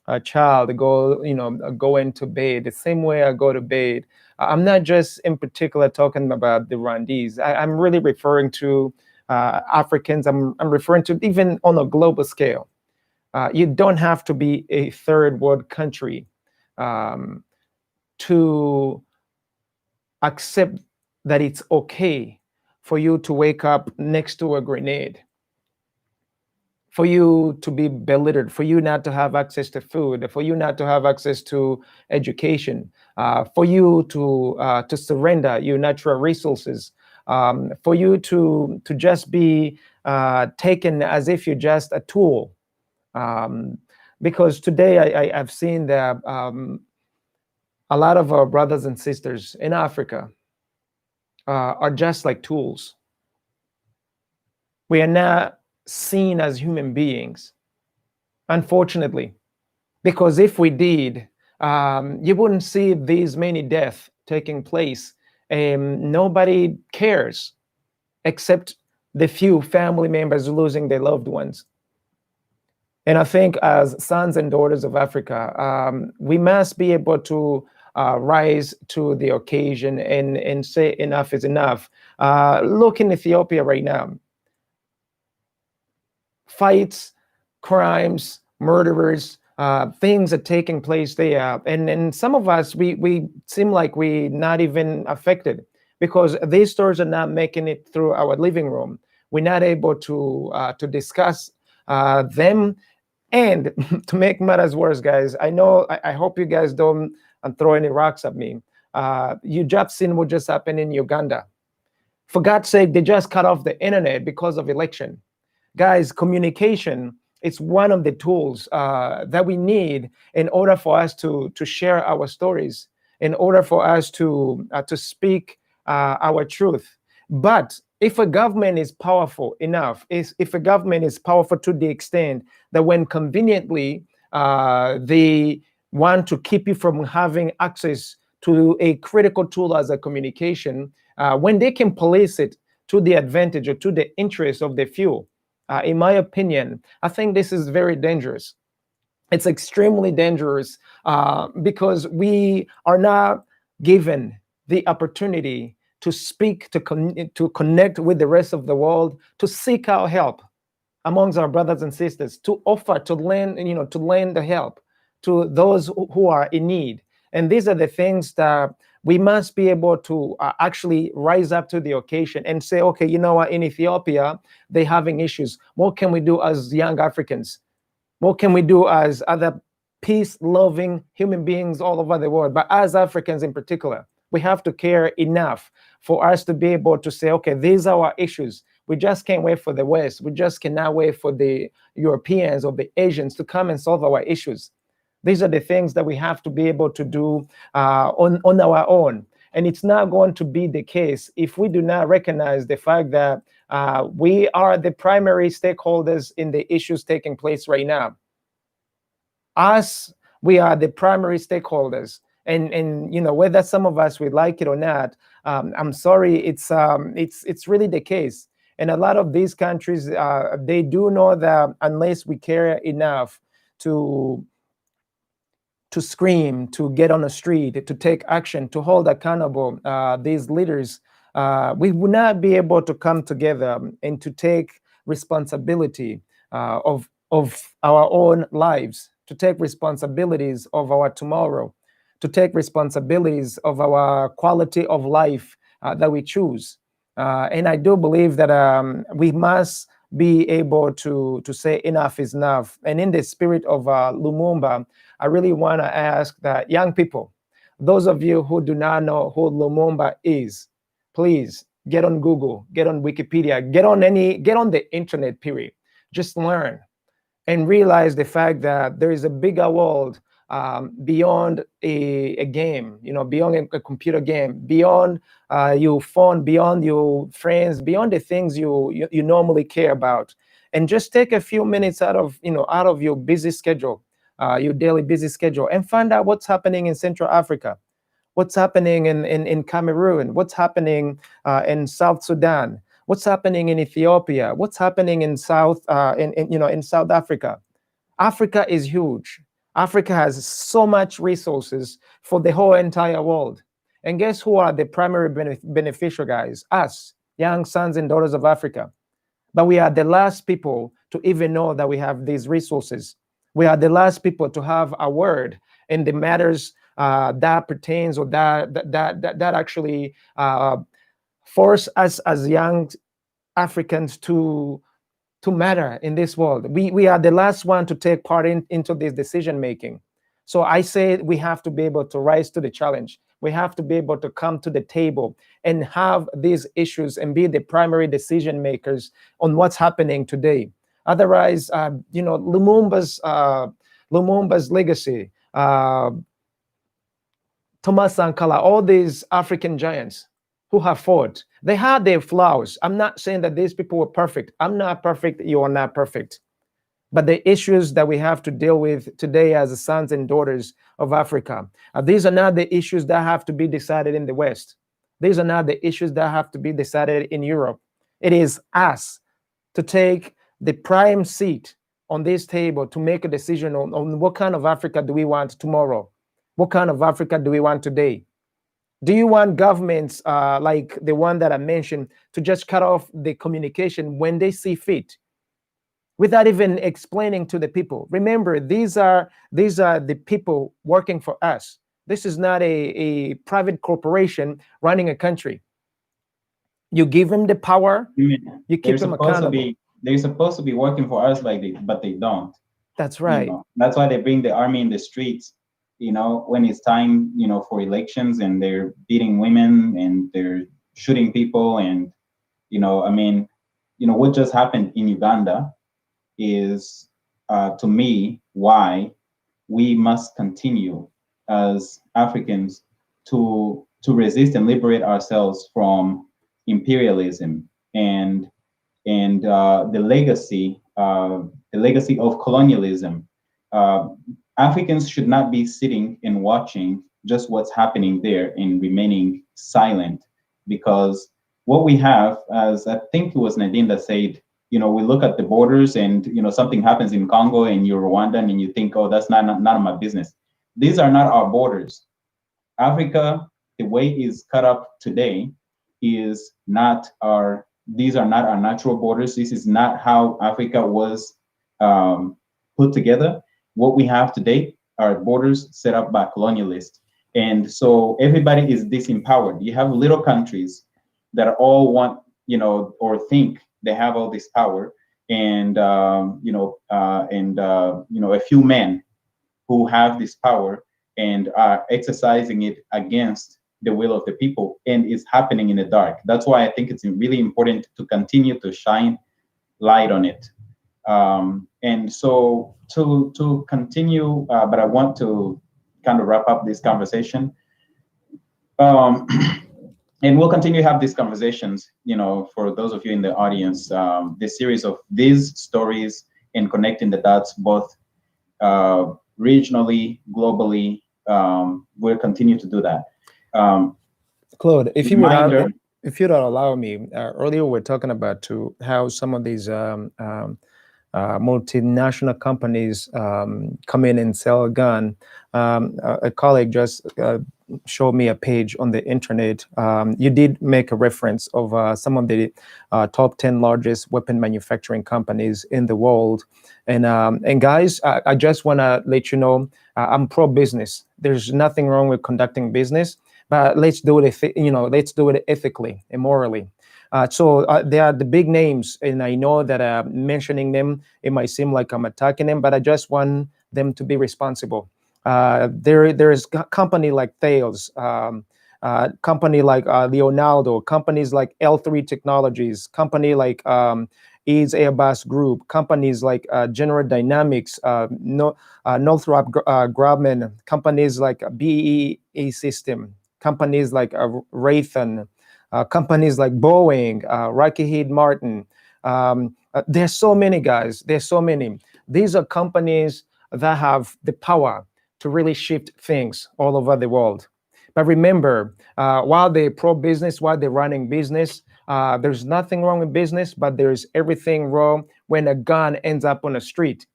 a child go into bed the same way I go to bed. I'm not just in particular talking about the Rwandese. I'm really referring to Africans. I'm referring to even on a global scale. You don't have to be a third world country to accept that it's okay for you to wake up next to a grenade, for you to be belittled, for you not to have access to food, for you not to have access to education, for you to surrender your natural resources, for you to just be taken as if you're just a tool. Because today I've seen that a lot of our brothers and sisters in Africa are just like tools. We are not seen as human beings, unfortunately. Because if we did, you wouldn't see these many deaths taking place. Nobody cares except the few family members losing their loved ones. And I think as sons and daughters of Africa, we must be able to rise to the occasion and say enough is enough. Look in Ethiopia right now. Fights, crimes, murderers, things are taking place there. And some of us, we seem like we're not even affected because these stories are not making it through our living room. We're not able to discuss them. And to make matters worse, guys, I hope you guys don't throw any rocks at me. You just seen what just happened in Uganda. For God's sake, they just cut off the internet because of election. Guys, communication is one of the tools that we need in order for us to share our stories, in order for us to speak our truth. But if a government is powerful enough, if a government is powerful to the extent that when conveniently they want to keep you from having access to a critical tool as a communication, when they can police it to the advantage or to the interest of the few, in my opinion, I think this is very dangerous. It's extremely dangerous because we are not given the opportunity to speak, to connect with the rest of the world, to seek out help amongst our brothers and sisters, to offer, to lend the help to those who are in need. And these are the things that we must be able to actually rise up to the occasion and say, okay, you know what, in Ethiopia, they're having issues. What can we do as young Africans? What can we do as other peace-loving human beings all over the world? But as Africans in particular, we have to care enough for us to be able to say, okay, these are our issues. We just can't wait for the West. We just cannot wait for the Europeans or the Asians to come and solve our issues. These are the things that we have to be able to do on our own. And it's not going to be the case if we do not recognize the fact that we are the primary stakeholders in the issues taking place right now. Us, we are the primary stakeholders. And whether some of us would like it or not, I'm sorry, it's really the case. And a lot of these countries, they do know that unless we care enough to scream, to get on the street, to take action, to hold accountable these leaders, we will not be able to come together and to take responsibility of our own lives, to take responsibilities of our tomorrow, to take responsibilities of our quality of life that we choose. And I do believe that we must be able to say enough is enough. And in the spirit of Lumumba, I really want to ask that young people, those of you who do not know who Lumumba is, please get on Google, get on Wikipedia, get on the internet, period. Just learn and realize the fact that there is a bigger world beyond a game, beyond a computer game, beyond your phone, beyond your friends, beyond the things you normally care about. And just take a few minutes out of your busy schedule, your daily busy schedule, and find out what's happening in Central Africa, what's happening in Cameroon, what's happening in South Sudan, what's happening in Ethiopia, what's happening in South Africa. Africa is huge. Africa has so much resources for the whole entire world. And guess who are the primary beneficial guys? Us, young sons and daughters of Africa. But we are the last people to even know that we have these resources. We are the last people to have a word in the matters that pertains or that actually force us as young Africans to matter in this world. We are the last one to take part into this decision making. So I say we have to be able to rise to the challenge. We have to be able to come to the table and have these issues and be the primary decision makers on what's happening today. Otherwise, Lumumba's legacy, Thomas Sankara, all these African giants who have fought. They had their flaws. I'm not saying that these people were perfect. I'm not perfect. You are not perfect. But the issues that we have to deal with today as the sons and daughters of Africa, these are not the issues that have to be decided in the West. These are not the issues that have to be decided in Europe. It is us to take the prime seat on this table to make a decision on what kind of Africa do we want tomorrow? What kind of Africa do we want today? Do you want governments like the one that I mentioned to just cut off the communication when they see fit, without even explaining to the people? Remember, these are the people working for us. This is not a private corporation running a country. You give them the power, you keep them accountable. They're supposed to be working for us, but they don't. That's right. That's why they bring the army in the streets, when it's time, for elections, and they're beating women and they're shooting people. And, what just happened in Uganda is, to me, why we must continue as Africans to resist and liberate ourselves from imperialism and the legacy of colonialism. Africans should not be sitting and watching just what's happening there and remaining silent, because what we have, as I think it was Nadine that said, we look at the borders and, something happens in Congo and you're Rwandan and you think, oh, that's none of my business. These are not our borders. Africa, the way it's cut up today, these are not our natural borders. This is not how Africa was put together. What we have today are borders set up by colonialists. And so everybody is disempowered. You have little countries that all want, or think they have all this power, and a few men who have this power and are exercising it against the will of the people, and it's happening in the dark. That's why I think it's really important to continue to shine light on it. And so to continue, but I want to kind of wrap up this conversation. And we'll continue to have these conversations, for those of you in the audience, this series of these stories and connecting the dots, both regionally, globally. We'll continue to do that. Claude, if you don't allow me, earlier we're talking about how some of these multinational companies come in and sell a gun. A colleague just showed me a page on the internet. You did make a reference of some of the top 10 largest weapon manufacturing companies in the world. And guys, I just want to let you know, I'm pro-business. There's nothing wrong with conducting business, but let's do it, let's do it ethically and morally. So they are the big names, and I know that mentioning them, it might seem like I'm attacking them, but I just want them to be responsible. There is a company like Thales, company like Leonardo, companies like L3 Technologies, company like Eads Airbus Group, companies like General Dynamics, Northrop Grumman, companies like BAE System, companies like Raytheon, companies like Boeing, Lockheed Martin. There's so many, guys. There's so many. These are companies that have the power to really shift things all over the world. But remember, while they're pro-business, while they're running business, there's nothing wrong with business, but there's everything wrong when a gun ends up on a street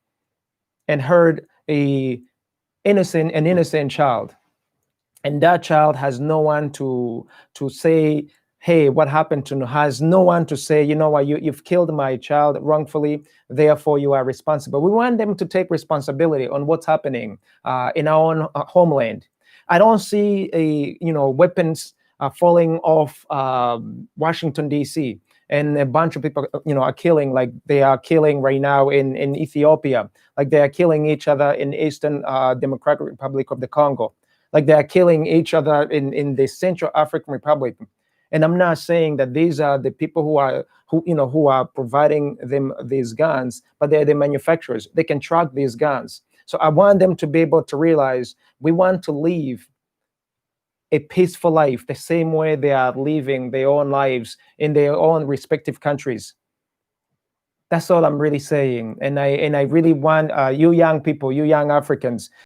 and hurt an innocent child. And that child has no one to say, hey, what happened to him? Has no one to say, you know what, you've killed my child wrongfully, therefore you are responsible. We want them to take responsibility on what's happening in our own homeland. I don't see weapons falling off Washington, D.C., and a bunch of people, are killing, like they are killing right now in Ethiopia, like they are killing each other in Eastern Democratic Republic of the Congo, like they are killing each other in the Central African Republic. And I'm not saying that these are the people who are providing them these guns, but they're the manufacturers. They can track these guns. So I want them to be able to realize we want to leave a peaceful life the same way they are living their own lives in their own respective countries. That's all I'm really saying. And I really want you young people, you young Africans,